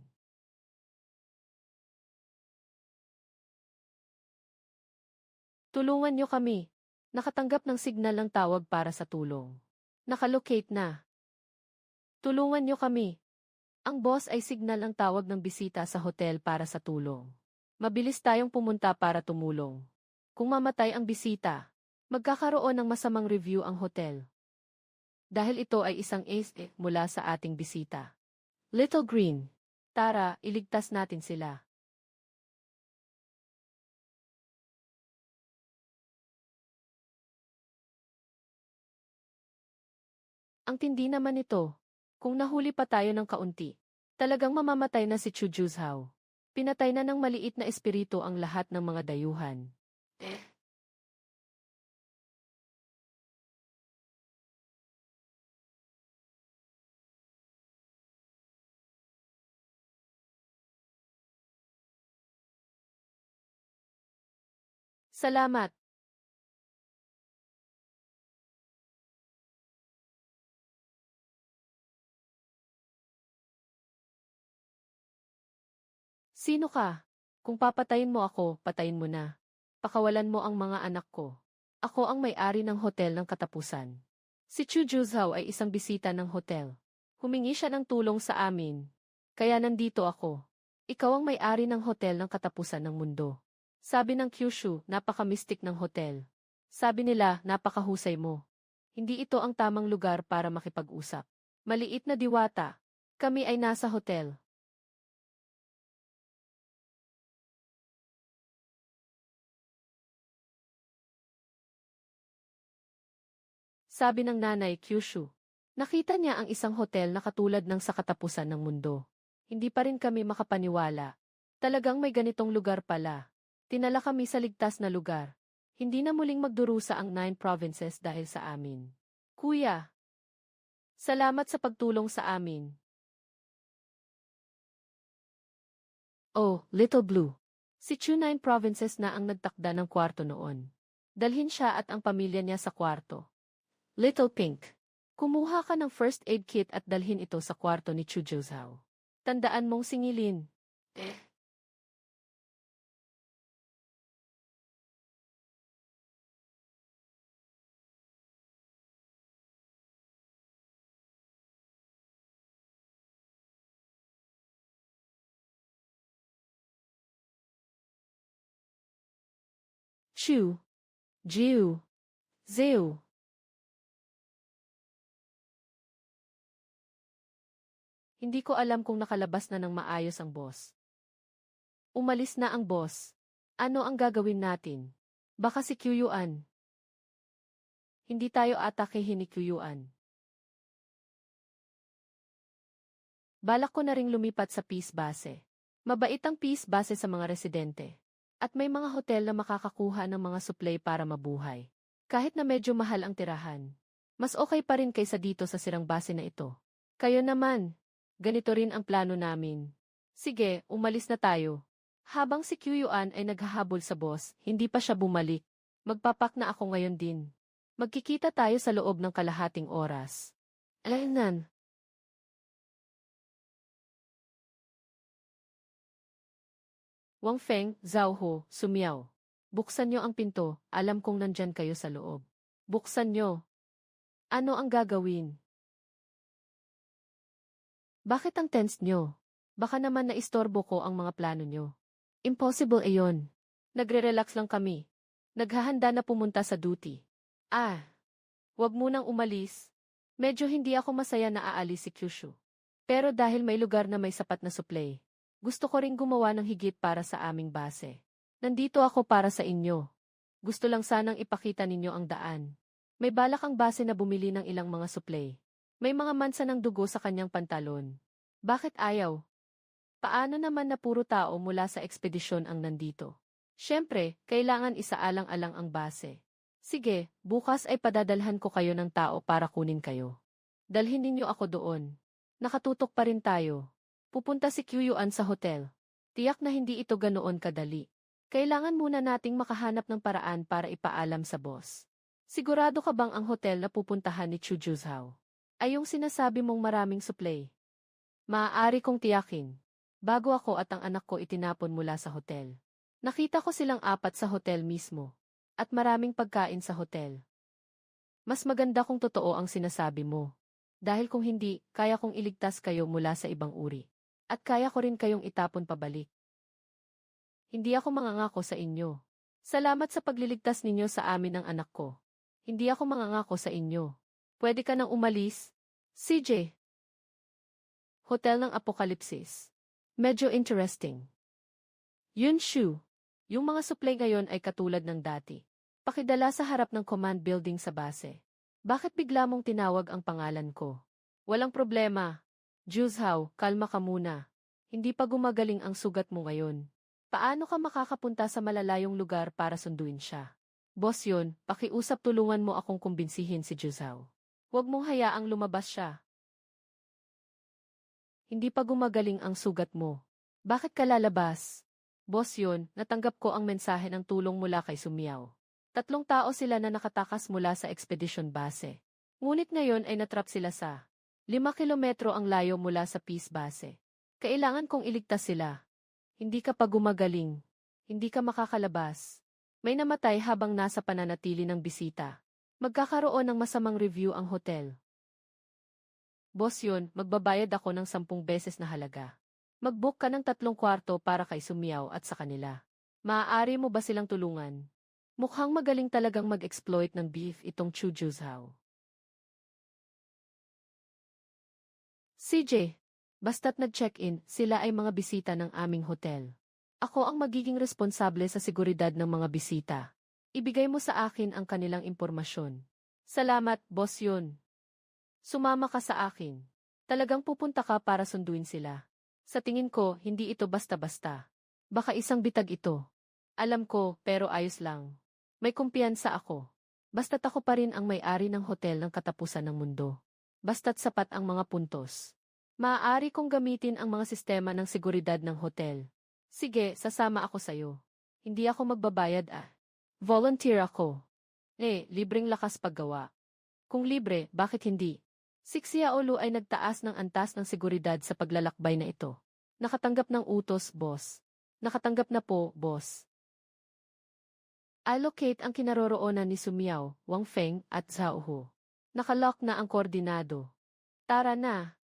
Tulungan niyo kami. Nakatanggap ng signal ng tawag para sa tulong. Nakalocate na. Tulungan niyo kami. Ang boss ay signal ang tawag ng bisita sa hotel para sa tulong. Mabilis tayong pumunta para tumulong. Kung mamatay ang bisita, magkakaroon ng masamang review ang hotel. Dahil ito ay isang ace mula sa ating bisita. Little Green. Tara, iligtas natin sila. Ang tindi naman ito. Kung nahuli pa tayo ng kaunti, talagang mamamatay na si Chu Zhao. Pinatay na ng maliit na espiritu ang lahat ng mga dayuhan. Salamat. Sino ka? Kung papatayin mo ako, patayin mo na. Pakawalan mo ang mga anak ko. Ako ang may-ari ng hotel ng katapusan. Si Chu Zhao ay isang bisita ng hotel. Humingi siya ng tulong sa amin. Kaya nandito ako. Ikaw ang may-ari ng hotel ng katapusan ng mundo. Sabi ng Kyushu, napaka-mystic ng hotel. Sabi nila, napakahusay mo. Hindi ito ang tamang lugar para makipag-usap. Maliit na diwata. Kami ay nasa hotel. Sabi ng nanay Kyushu. Nakita niya ang isang hotel na katulad ng sa katapusan ng mundo. Hindi pa rin kami makapaniwala. Talagang may ganitong lugar pala. Tinala kami sa ligtas na lugar. Hindi na muling magdurusa ang 9 provinces dahil sa amin. Kuya, salamat sa pagtulong sa amin. Oh, Little Blue. Si Chu 9 provinces na ang nagtakda ng kwarto noon. Dalhin siya at ang pamilya niya sa kwarto. Little Pink. Kumuha ka ng first aid kit at dalhin ito sa kwarto ni Chu Zhao. Tandaan mong singilin. Chu, Jiu, Zeu. Hindi ko alam kung nakalabas na ng maayos ang boss. Umalis na ang boss. Ano ang gagawin natin? Baka si Kyuyuan. Hindi tayo atakehin ni Kyuyuan. Balak ko na ring lumipat sa Peace Base. Mabait ang Peace Base sa mga residente. At may mga hotel na makakakuha ng mga supply para mabuhay. Kahit na medyo mahal ang tirahan. Mas okay pa rin kaysa dito sa sirang base na ito. Kayo naman. Ganito rin ang plano namin. Sige, umalis na tayo. Habang si Kyuyuan ay naghahabol sa boss, hindi pa siya bumalik. Magpapak na ako ngayon din. Magkikita tayo sa loob ng kalahating oras. Alainan. Wang Feng, Zhao Ho, Sumiao. Buksan niyo ang pinto, alam kong nandyan kayo sa loob. Buksan niyo. Ano ang gagawin? Bakit ang tense niyo? Baka naman naistorbo ko ang mga plano niyo. Impossible iyon. Nagre-relax lang kami. Naghahanda na pumunta sa duty. Wag munang umalis. Medyo hindi ako masaya na aalis si Kyushu. Pero dahil may lugar na may sapat na supply, gusto ko ring gumawa ng higit para sa aming base. Nandito ako para sa inyo. Gusto lang sanang ipakita ninyo ang daan. May balak ang base na bumili ng ilang mga supply. May mga mansa ng dugo sa kanyang pantalon. Bakit ayaw? Paano naman na puro tao mula sa ekspedisyon ang nandito? Siyempre, kailangan isaalang-alang ang base. Sige, bukas ay padadalhan ko kayo ng tao para kunin kayo. Dalhin ninyo ako doon. Nakatutok pa rin tayo. Pupunta si Kyuyuan sa hotel. Tiyak na hindi ito ganoon kadali. Kailangan muna nating makahanap ng paraan para ipaalam sa boss. Sigurado ka bang ang hotel na pupuntahan ni Chu Juzhao ay yung sinasabi mong maraming supply? Maaari kong tiyakin. Bago ako at ang anak ko itinapon mula sa hotel. Nakita ko silang apat sa hotel mismo. At maraming pagkain sa hotel. Mas maganda kung totoo ang sinasabi mo. Dahil kung hindi, kaya kong iligtas kayo mula sa ibang uri. At kaya ko rin kayong itapon pabalik. Hindi ako mangangako sa inyo. Salamat sa pagliligtas ninyo sa amin ng anak ko. Hindi ako mangangako sa inyo. Pwede ka nang umalis? CJ. Hotel ng Apokalipsis. Medyo interesting. Yunshu. Yung mga supply ngayon ay katulad ng dati. Pakidala sa harap ng command building sa base. Bakit bigla mong tinawag ang pangalan ko? Walang problema. Juzhao, kalma ka muna. Hindi pa gumagaling ang sugat mo ngayon. Paano ka makakapunta sa malalayong lugar para sunduin siya? Boss yun, pakiusap tulungan mo akong kumbinsihin si Juzhao. Huwag mong hayaang lumabas siya. Hindi pa gumagaling ang sugat mo. Bakit ka lalabas? Boss yun, natanggap ko ang mensahe ng tulong mula kay Sumiao. 3 tao sila na nakatakas mula sa expedition base. Ngunit ngayon ay natrap sila sa 5 kilometro ang layo mula sa Peace Base. Kailangan kong iligtas sila. Hindi ka pa gumagaling. Hindi ka makakalabas. May namatay habang nasa pananatili ng bisita. Magkakaroon ng masamang review ang hotel. Boss yun, magbabayad ako ng 10 beses na halaga. Mag-book ka ng 3 kwarto para kay Sumiao at sa kanila. Maaari mo ba silang tulungan? Mukhang magaling talagang mag-exploit ng beef itong Chu Juzhao. CJ, basta't nag-check-in, sila ay mga bisita ng aming hotel. Ako ang magiging responsable sa seguridad ng mga bisita. Ibigay mo sa akin ang kanilang impormasyon. Salamat, boss yun. Sumama ka sa akin. Talagang pupunta ka para sunduin sila. Sa tingin ko, hindi ito basta-basta. Baka isang bitag ito. Alam ko, pero ayos lang. May kumpiyansa ako. Basta't ako pa rin ang may-ari ng hotel ng katapusan ng mundo. Basta't sapat ang mga puntos. Maaari kong gamitin ang mga sistema ng seguridad ng hotel. Sige, sasama ako sa'yo. Hindi ako magbabayad Volunteer ako. Libreng lakas paggawa. Kung libre, bakit hindi? Si Xiaolu ay nagtaas ng antas ng seguridad sa paglalakbay na ito. Nakatanggap ng utos, boss. Nakatanggap na po, boss. Allocate ang kinaroroonan ni Sumiao, Wang Feng at Zhao Hu. Nakalock na ang koordinado. Tara na.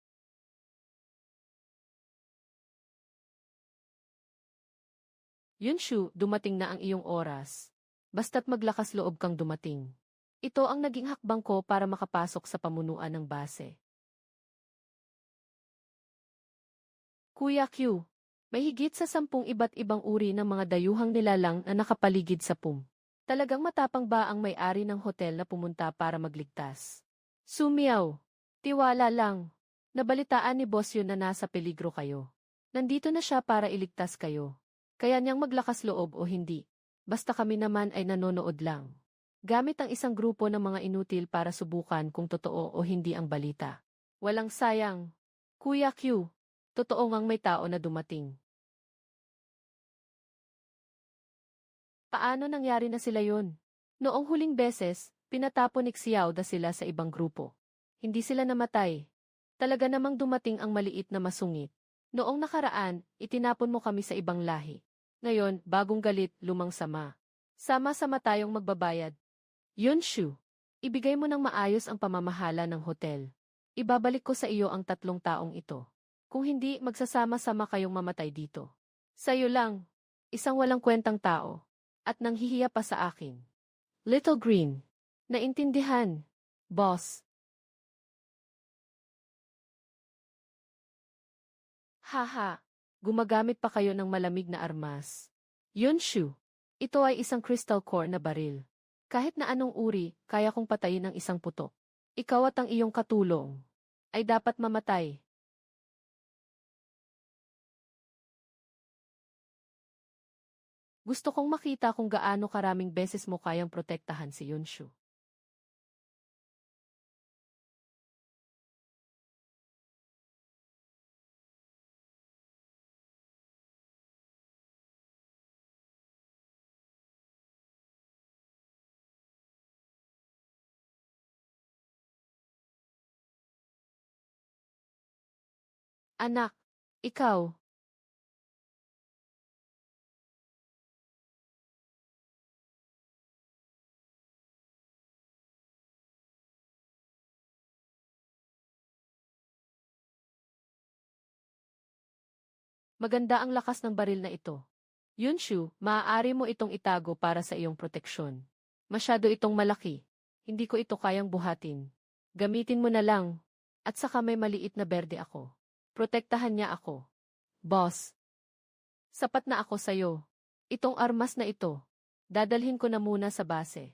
Yunshu, dumating na ang iyong oras. Basta't maglakas loob kang dumating. Ito ang naging hakbang ko para makapasok sa pamunuan ng base. Kuya Q, may higit sa 10 iba't ibang uri ng mga dayuhang nilalang na nakapaligid sa PUM. Talagang matapang ba ang may-ari ng hotel na pumunta para magligtas? Sumiao, tiwala lang. Nabalitaan ni boss yun na nasa peligro kayo. Nandito na siya para iligtas kayo. Kaya niyang maglakas loob o hindi. Basta kami naman ay nanonood lang. Gamit ang isang grupo ng mga inutil para subukan kung totoo o hindi ang balita. Walang sayang. Kuya Q, totoo ngang may tao na dumating. Paano nangyari na sila yun? Noong huling beses, pinatapon ni Xiao da sila sa ibang grupo. Hindi sila namatay. Talaga namang dumating ang maliit na masungit. Noong nakaraan, itinapon mo kami sa ibang lahi. Ngayon, bagong galit, lumang sama. Sama-sama tayong magbabayad. Yunshu, ibigay mo ng maayos ang pamamahala ng hotel. Ibabalik ko sa iyo ang 3 taong ito. Kung hindi, magsasama-sama kayong mamatay dito. Sa'yo lang, isang walang kwentang tao. At nanghihiya pa sa akin. Little Green, naintindihan, boss. Haha, gumagamit pa kayo ng malamig na armas. Yunshu, ito ay isang crystal core na baril. Kahit na anong uri, kaya kong patayin ng isang putok. Ikaw at ang iyong katulong ay dapat mamatay. Gusto kong makita kung gaano karaming beses mo kayang protektahan si Yunshu. Anak, ikaw. Maganda ang lakas ng baril na ito. Yunshu, maaari mo itong itago para sa iyong proteksyon. Masyado itong malaki. Hindi ko ito kayang buhatin. Gamitin mo na lang. At saka may maliit na berde ako. Protektahan niya ako. Boss. Sapat na ako sa'yo. Itong armas na ito. Dadalhin ko na muna sa base.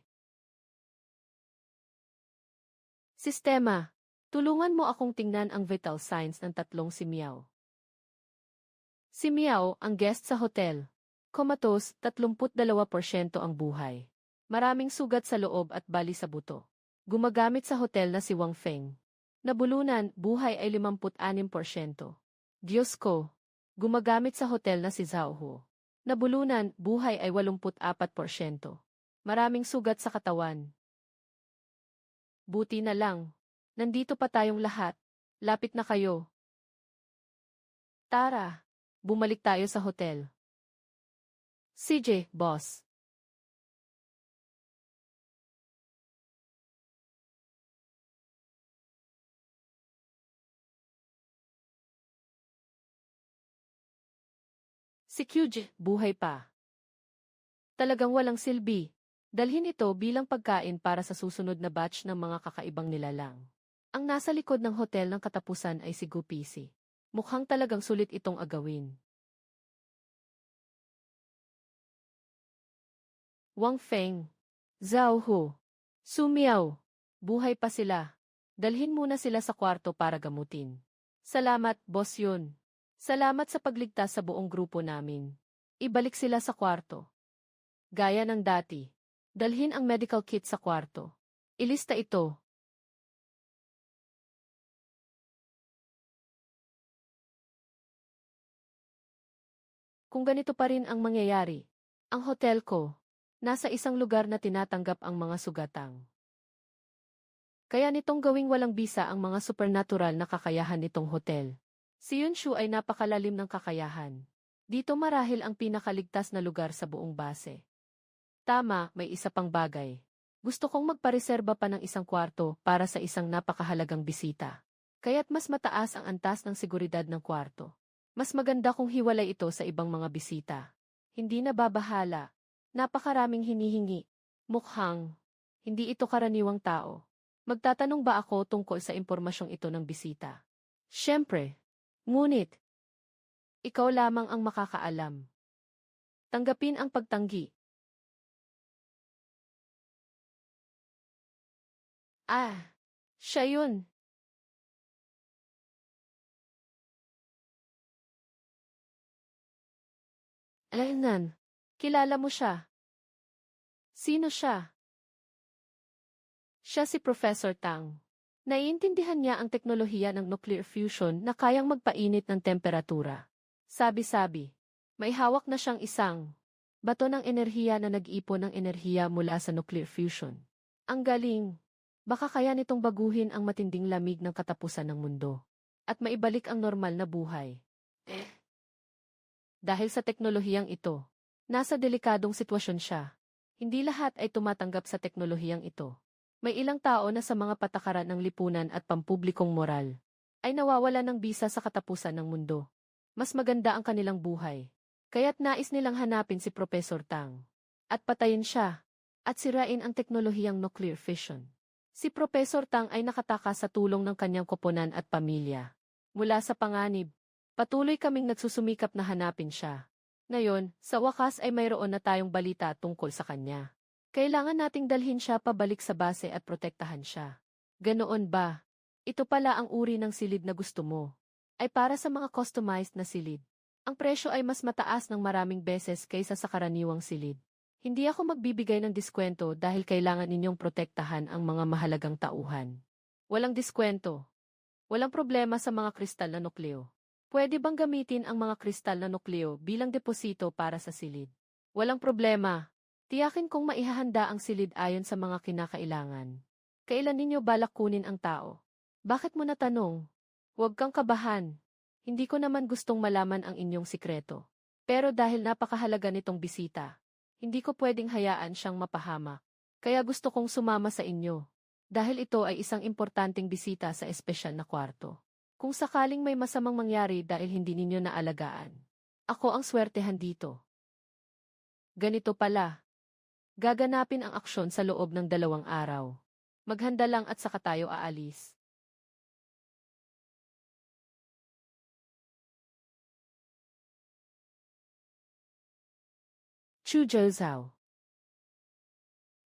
Sistema. Tulungan mo akong tingnan ang vital signs ng 3 si Miao. Si Miao, ang guest sa hotel. Comatose, 32% ang buhay. Maraming sugat sa loob at bali sa buto. Gumagamit sa hotel na si Wang Feng. Nabulunan, buhay ay 56%. Diyos ko. Gumagamit sa hotel na si Zhao Hu. Nabulunan, buhay ay 84%. Maraming sugat sa katawan. Buti na lang. Nandito pa tayong lahat. Lapit na kayo. Tara. Bumalik tayo sa hotel. CJ, boss. Si QJ, buhay pa. Talagang walang silbi. Dalhin ito bilang pagkain para sa susunod na batch ng mga kakaibang nilalang. Ang nasa likod ng hotel ng katapusan ay si Gupisi. Mukhang talagang sulit itong agawin. Wang Feng, Zhao Hu, Sumiao, buhay pa sila. Dalhin muna sila sa kwarto para gamutin. Salamat, boss yun. Salamat sa pagligtas sa buong grupo namin. Ibalik sila sa kwarto. Gaya ng dati. Dalhin ang medical kit sa kwarto. Ilista ito. Kung ganito pa rin ang mangyayari, ang hotel ko, nasa isang lugar na tinatanggap ang mga sugatang. Kaya nitong gawing walang bisa ang mga supernatural na kakayahan nitong hotel. Si Yunshu ay napakalalim ng kakayahan. Dito marahil ang pinakaligtas na lugar sa buong base. Tama, may isa pang bagay. Gusto kong magpareserba pa ng isang kwarto para sa isang napakahalagang bisita. Kaya't mas mataas ang antas ng seguridad ng kwarto. Mas maganda kung hiwalay ito sa ibang mga bisita. Hindi na babahala. Napakaraming hinihingi. Mukhang hindi ito karaniwang tao. Magtatanong ba ako tungkol sa impormasyong ito ng bisita? Siyempre. Ngunit, ikaw lamang ang makakaalam. Tanggapin ang pagtanggi. Siya yun. Nan, kilala mo siya. Sino siya? Siya si Professor Tang. Naiintindihan niya ang teknolohiya ng nuclear fusion na kayang magpainit ng temperatura. Sabi-sabi, may hawak na siyang isang bato ng enerhiya na nag-ipon ng enerhiya mula sa nuclear fusion. Ang galing! Baka kaya nitong baguhin ang matinding lamig ng katapusan ng mundo at maibalik ang normal na buhay. Dahil sa teknolohiyang ito, nasa delikadong sitwasyon siya. Hindi lahat ay tumatanggap sa teknolohiyang ito. May ilang tao na sa mga patakaran ng lipunan at pampublikong moral ay nawawala ng bisa sa katapusan ng mundo. Mas maganda ang kanilang buhay. Kaya't nais nilang hanapin si Professor Tang at patayin siya at sirain ang teknolohiyang nuclear fission. Si Professor Tang ay nakatakas sa tulong ng kanyang koponan at pamilya. Mula sa panganib, patuloy kaming nagsusumikap na hanapin siya. Ngayon, sa wakas ay mayroon na tayong balita tungkol sa kanya. Kailangan nating dalhin siya pabalik sa base at protektahan siya. Ganoon ba? Ito pala ang uri ng silid na gusto mo. Ay para sa mga customized na silid. Ang presyo ay mas mataas ng maraming beses kaysa sa karaniwang silid. Hindi ako magbibigay ng diskwento dahil kailangan ninyong protektahan ang mga mahalagang tauhan. Walang diskwento. Walang problema sa mga kristal na nukleo. Pwede bang gamitin ang mga kristal na nukleo bilang deposito para sa silid? Walang problema. Tiyakin kong maihahanda ang silid ayon sa mga kinakailangan. Kailan ninyo balak kunin ang tao? Bakit mo natanong? Huwag kang kabahan. Hindi ko naman gustong malaman ang inyong sikreto. Pero dahil napakahalaga nitong bisita, hindi ko pwedeng hayaan siyang mapahamak. Kaya gusto kong sumama sa inyo. Dahil ito ay isang importanteng bisita sa espesyal na kwarto. Kung sakaling may masamang mangyari dahil hindi ninyo naalagaan, ako ang swertehan dito. Ganito pala. Gaganapin ang aksyon sa loob ng 2 araw. Maghanda lang at saka tayo aalis. Chu Zhao.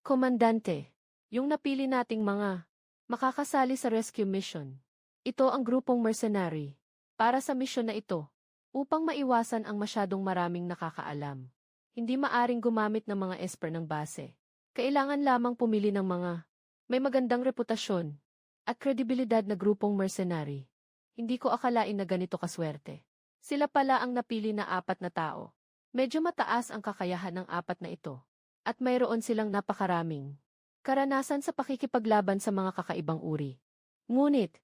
Komandante, yung napili nating mga makakasali sa rescue mission. Ito ang grupong mercenary para sa mission na ito upang maiwasan ang masyadong maraming nakakaalam. Hindi maaring gumamit ng mga esper ng base. Kailangan lamang pumili ng mga may magandang reputasyon at kredibilidad na grupong mercenary. Hindi ko akalain na ganito kaswerte. Sila pala ang napili na 4 na tao. Medyo mataas ang kakayahan ng 4 na ito. At mayroon silang napakaraming karanasan sa pakikipaglaban sa mga kakaibang uri. Ngunit,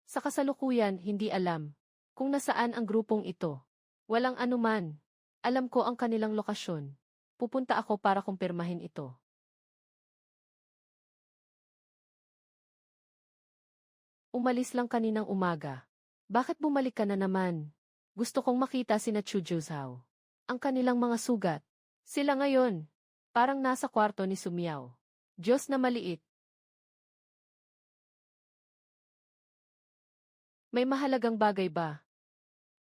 sa kasalukuyan hindi alam kung nasaan ang grupong ito. Walang anuman. Alam ko ang kanilang lokasyon. Pupunta ako para kumpirmahin ito. Umalis lang kaninang umaga. Bakit bumalik ka na naman? Gusto kong makita sina Chu Zhao. Ang kanilang mga sugat. Sila ngayon. Parang nasa kwarto ni Sumiao. Diyos na maliit. May mahalagang bagay ba?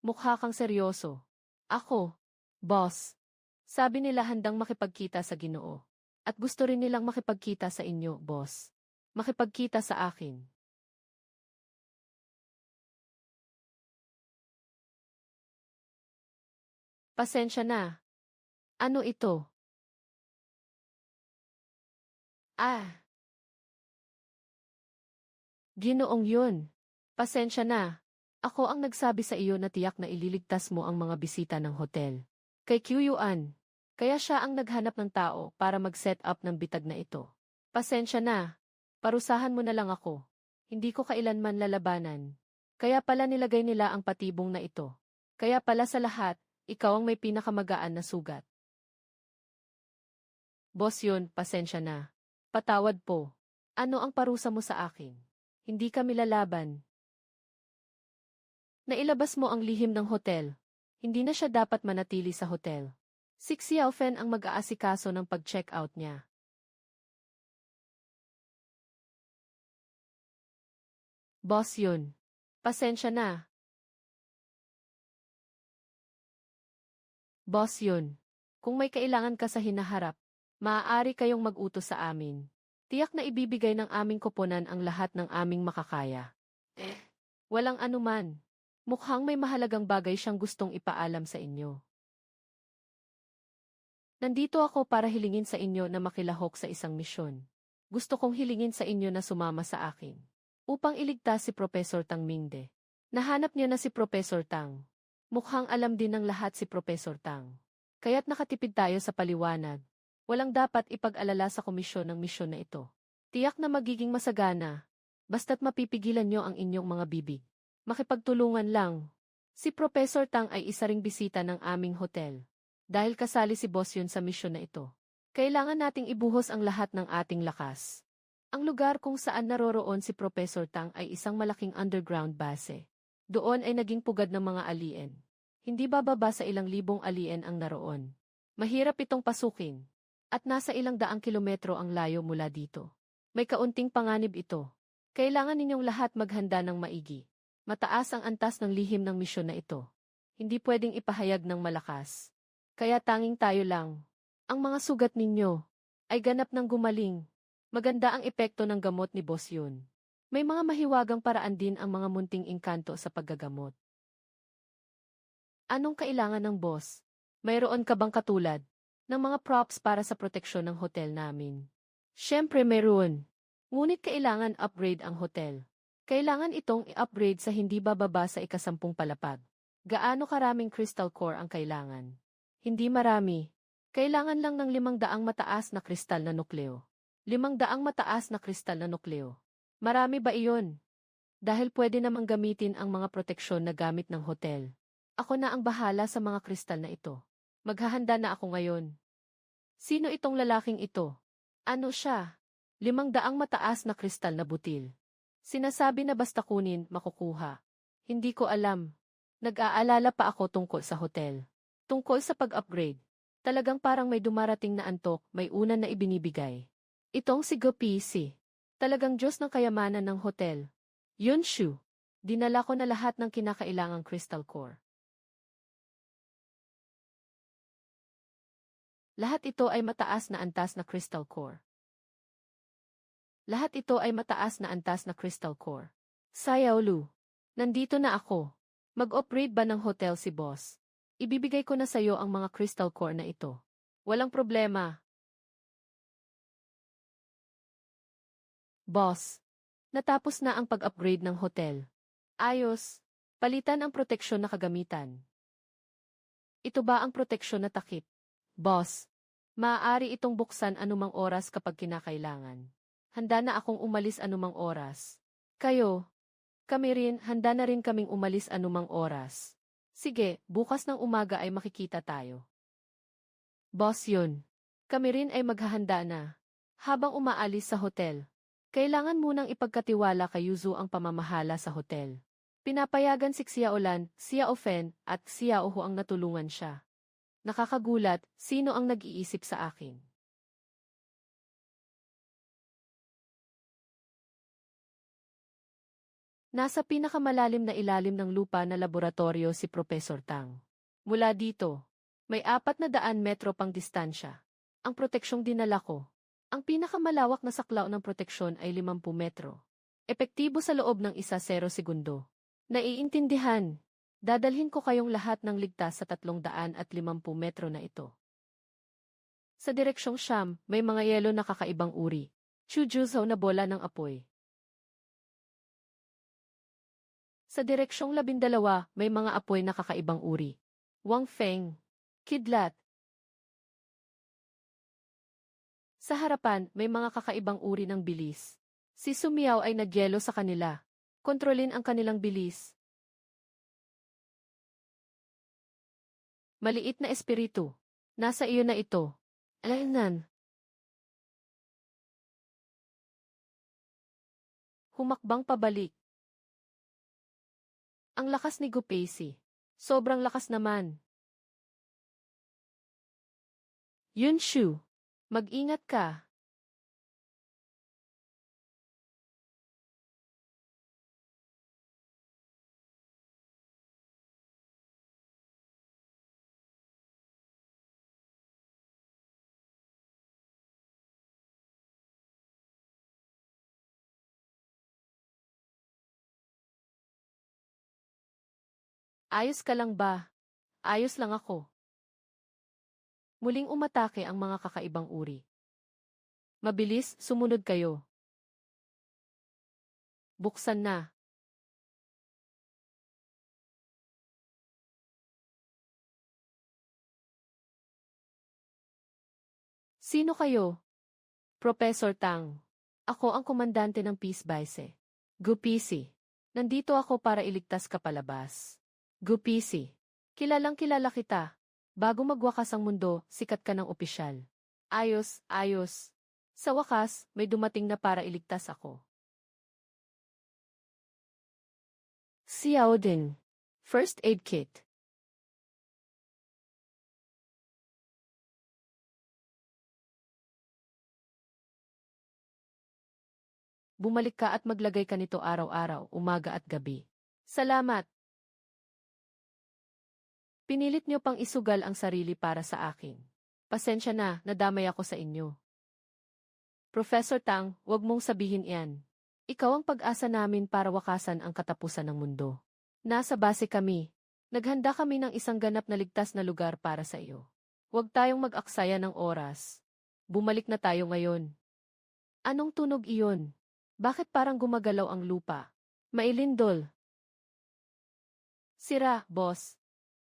Mukha kang seryoso. Ako, boss. Sabi nila handang makipagkita sa Ginoo. At gusto rin nilang makipagkita sa inyo, boss. Makipagkita sa akin. Pasensya na. Ano ito? Ginoong yun. Pasensya na. Ako ang nagsabi sa iyo na tiyak na ililigtas mo ang mga bisita ng hotel. Kay Kyuyuan. Kaya siya ang naghanap ng tao para mag-set up ng bitag na ito. Pasensya na. Parusahan mo na lang ako. Hindi ko kailanman lalabanan. Kaya pala nilagay nila ang patibong na ito. Kaya pala sa lahat, ikaw ang may pinakamagaan na sugat. Boss yun, pasensya na. Patawad po. Ano ang parusa mo sa akin? Hindi kami lalaban. Nailabas mo ang lihim ng hotel. Hindi na siya dapat manatili sa hotel. Si Xiaofen ang mag-aasikaso ng pag-check out niya. Boss yun. Pasensya na. Boss yun. Kung may kailangan ka sa hinaharap, maaari kayong mag-utos sa amin. Tiyak na ibibigay ng aming koponan ang lahat ng aming makakaya. Walang anuman. Mukhang may mahalagang bagay siyang gustong ipaalam sa inyo. Nandito ako para hilingin sa inyo na makilahok sa isang misyon. Gusto kong hilingin sa inyo na sumama sa akin. Upang iligtas si Professor Tang Mingde. Nahanap niyo na si Professor Tang. Mukhang alam din ng lahat si Professor Tang. Kaya't nakatipid tayo sa paliwanag. Walang dapat ipag-alala sa komisyon ng misyon na ito. Tiyak na magiging masagana. Basta't mapipigilan niyo ang inyong mga bibig. Makipagtulungan lang. Si Professor Tang ay isa ring bisita ng aming hotel. Dahil kasali si boss yun sa misyon na ito. Kailangan nating ibuhos ang lahat ng ating lakas. Ang lugar kung saan naroroon si Professor Tang ay isang malaking underground base. Doon ay naging pugad ng mga alien. Hindi bababa sa ilang libong alien ang naroon. Mahirap itong pasukin. At nasa ilang daang kilometro ang layo mula dito. May kaunting panganib ito. Kailangan ninyong lahat maghanda ng maigi. Mataas ang antas ng lihim ng misyon na ito. Hindi pwedeng ipahayag ng malakas. Kaya tanging tayo lang. Ang mga sugat ninyo ay ganap ng gumaling. Maganda ang epekto ng gamot ni boss yun. May mga mahiwagang paraan din ang mga munting engkanto sa paggagamot. Anong kailangan ng boss? Mayroon ka bang katulad ng mga props para sa proteksyon ng hotel namin? Siyempre mayroon. Ngunit kailangan upgrade ang hotel. Kailangan itong i-upgrade sa hindi bababa sa 10 palapag. Gaano karaming crystal core ang kailangan? Hindi marami. Kailangan lang ng 500 mataas na kristal na nukleo. 500 mataas na kristal na nukleo. Marami ba iyon? Dahil pwede namang gamitin ang mga proteksyon na gamit ng hotel. Ako na ang bahala sa mga kristal na ito. Maghahanda na ako ngayon. Sino itong lalaking ito? Ano siya? 500 mataas na kristal na butil. Sinasabi na basta kunin, makukuha. Hindi ko alam. Nag-aalala pa ako tungkol sa hotel. Tungkol sa pag-upgrade. Talagang parang may dumarating na antok, may unan na ibinibigay. Itong si GoPC. Talagang Diyos ng kayamanan ng hotel. Yunshu. Dinala ko na lahat ng kinakailangang crystal core. Lahat ito ay mataas na antas na crystal core. Lahat ito ay mataas na antas na crystal core. Sayaolu. Nandito na ako. Mag-operate ba ng hotel si boss? Ibibigay ko na sayo ang mga crystal core na ito. Walang problema. Boss, natapos na ang pag-upgrade ng hotel. Ayos, palitan ang proteksyon na kagamitan. Ito ba ang proteksyon na takip? Boss, maaari itong buksan anumang oras kapag kinakailangan. Handa na akong umalis anumang oras. Kayo, kami rin, handa na rin kaming umalis anumang oras. Sige, bukas ng umaga ay makikita tayo. Boss yun. Kami rin ay maghahanda na. Habang umaalis sa hotel. Kailangan munang ipagkatiwala kay Yuzu ang pamamahala sa hotel. Pinapayagan si Xiaolan, Xiaofen, at Xiaohu ang natulungan siya. Nakakagulat, sino ang nag-iisip sa akin? Nasa pinakamalalim na ilalim ng lupa na laboratorio si Professor Tang. Mula dito, may 400 metro pang distansya. Ang proteksyong dinala ko. Ang pinakamalawak na saklaw ng proteksyon ay 50 metro. Epektibo sa loob ng 10 segundo. Naiintindihan. Dadalhin ko kayong lahat ng ligtas sa 350 metro na ito. Sa direksyong Siam, may mga yelo na kakaibang uri. Chujuzo na bola ng apoy. Sa direksyong 12, may mga apoy na kakaibang uri. Wang Feng. Kidlat. Sa harapan, may mga kakaibang uri ng bilis. Si Sumiao ay nagyelo sa kanila. Kontrolin ang kanilang bilis. Maliit na espiritu. Nasa iyo na ito. Alainan. Humakbang pabalik. Ang lakas ni Gupesi. Sobrang lakas naman. Yunshu, mag-ingat ka. Ayos ka lang ba? Ayos lang ako. Muling umatake ang mga kakaibang uri. Mabilis, sumunod kayo. Buksan na. Sino kayo? Professor Tang. Ako ang komandante ng Peace Base. Gupisi. Nandito ako para iligtas ka palabas. Gupisi. Kilalang kilala kita. Bago magwakas ang mundo, sikat ka ng opisyal. Ayos, ayos. Sa wakas, may dumating na para iligtas ako. Xiao Ding. First Aid Kit. Bumalik ka at maglagay ka nito araw-araw, umaga at gabi. Salamat. Pinilit niyo pang isugal ang sarili para sa akin. Pasensya na, nadamay ako sa inyo. Professor Tang, wag mong sabihin iyan. Ikaw ang pag-asa namin para wakasan ang katapusan ng mundo. Nasa base kami. Naghanda kami ng isang ganap na ligtas na lugar para sa iyo. Huwag tayong mag-aksaya ng oras. Bumalik na tayo ngayon. Anong tunog iyon? Bakit parang gumagalaw ang lupa? Mailindol. Sira, boss.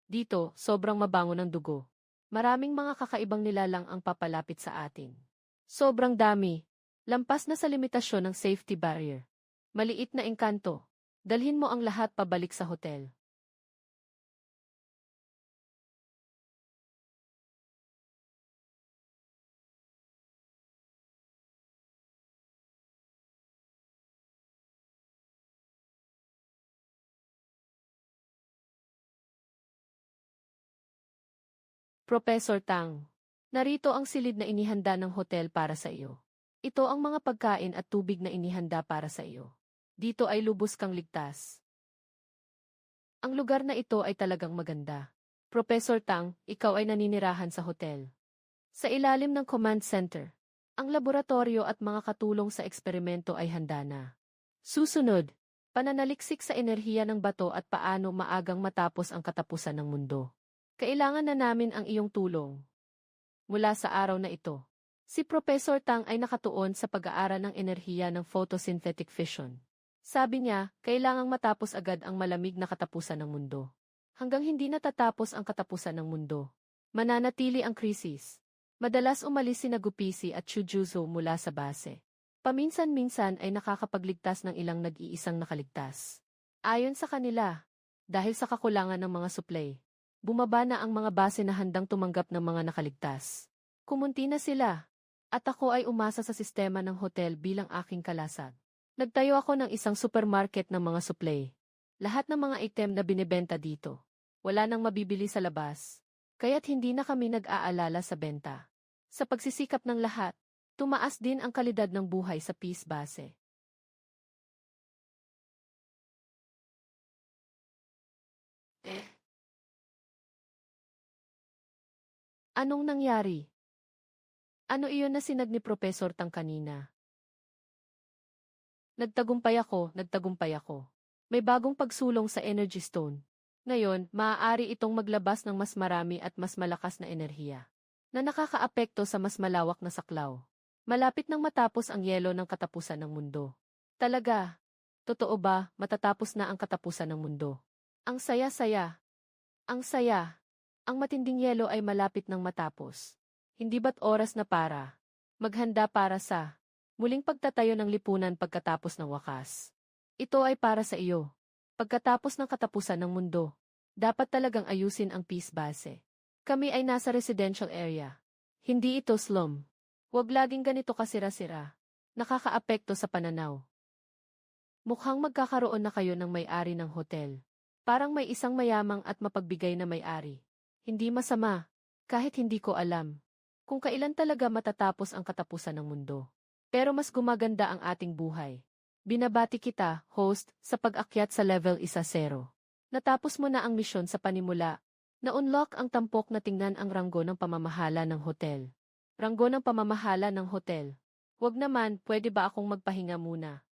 Dito, sobrang mabango ng dugo. Maraming mga kakaibang nilalang ang papalapit sa atin. Sobrang dami. Lampas na sa limitasyon ng safety barrier. Maliit na engkanto. Dalhin mo ang lahat pabalik sa hotel. Professor Tang. Narito ang silid na inihanda ng hotel para sa iyo. Ito ang mga pagkain at tubig na inihanda para sa iyo. Dito ay lubos kang ligtas. Ang lugar na ito ay talagang maganda. Professor Tang, ikaw ay naninirahan sa hotel. Sa ilalim ng command center, ang laboratorio at mga katulong sa eksperimento ay handa na. Susunod, pananaliksik sa enerhiya ng bato at paano maagang matapos ang katapusan ng mundo. Kailangan na namin ang iyong tulong. Mula sa araw na ito, si Professor Tang ay nakatuon sa pag-aaral ng enerhiya ng photosynthetic fission. Sabi niya, kailangang matapos agad ang malamig na katapusan ng mundo. Hanggang hindi natatapos ang katapusan ng mundo, mananatili ang krisis. Madalas umalis si Gupisi at Chujuzo mula sa base. Paminsan-minsan ay nakakapagligtas ng ilang nag-iisang nakaligtas. Ayon sa kanila, dahil sa kakulangan ng mga supply, bumaba na ang mga base na handang tumanggap ng mga nakaligtas. Kumunti na sila, at ako ay umasa sa sistema ng hotel bilang aking kalasag. Nagtayo ako ng isang supermarket ng mga supply. Lahat ng mga item na binebenta dito. Wala nang mabibili sa labas. Kaya't hindi na kami nag-aalala sa benta. Sa pagsisikap ng lahat, tumaas din ang kalidad ng buhay sa Peace Base. Anong nangyari? Ano iyon na sinag ni Professor Tang kanina? Nagtagumpay ako. May bagong pagsulong sa Energy Stone. Ngayon, maaari itong maglabas ng mas marami at mas malakas na enerhiya na nakakaapekto sa mas malawak na saklaw. Malapit nang matapos ang yelo ng katapusan ng mundo. Talaga? Totoo ba, matatapos na ang katapusan ng mundo? Ang saya-saya. Ang saya. Ang matinding yelo ay malapit nang matapos. Hindi ba't oras na para maghanda para sa muling pagtatayo ng lipunan pagkatapos ng wakas? Ito ay para sa iyo. Pagkatapos ng katapusan ng mundo, dapat talagang ayusin ang peace base. Kami ay nasa residential area. Hindi ito slum. Huwag laging ganito kasira-sira. Nakakaapekto sa pananaw. Mukhang magkakaroon na kayo ng may-ari ng hotel. Parang may isang mayamang at mapagbigay na may-ari. Hindi masama, kahit hindi ko alam kung kailan talaga matatapos ang katapusan ng mundo. Pero mas gumaganda ang ating buhay. Binabati kita, host, sa pag-akyat sa level 1-0. Natapos mo na ang misyon sa panimula. Na-unlock ang tampok na tingnan ang ranggo ng pamamahala ng hotel. Ranggo ng pamamahala ng hotel. Wag naman, pwede ba akong magpahinga muna?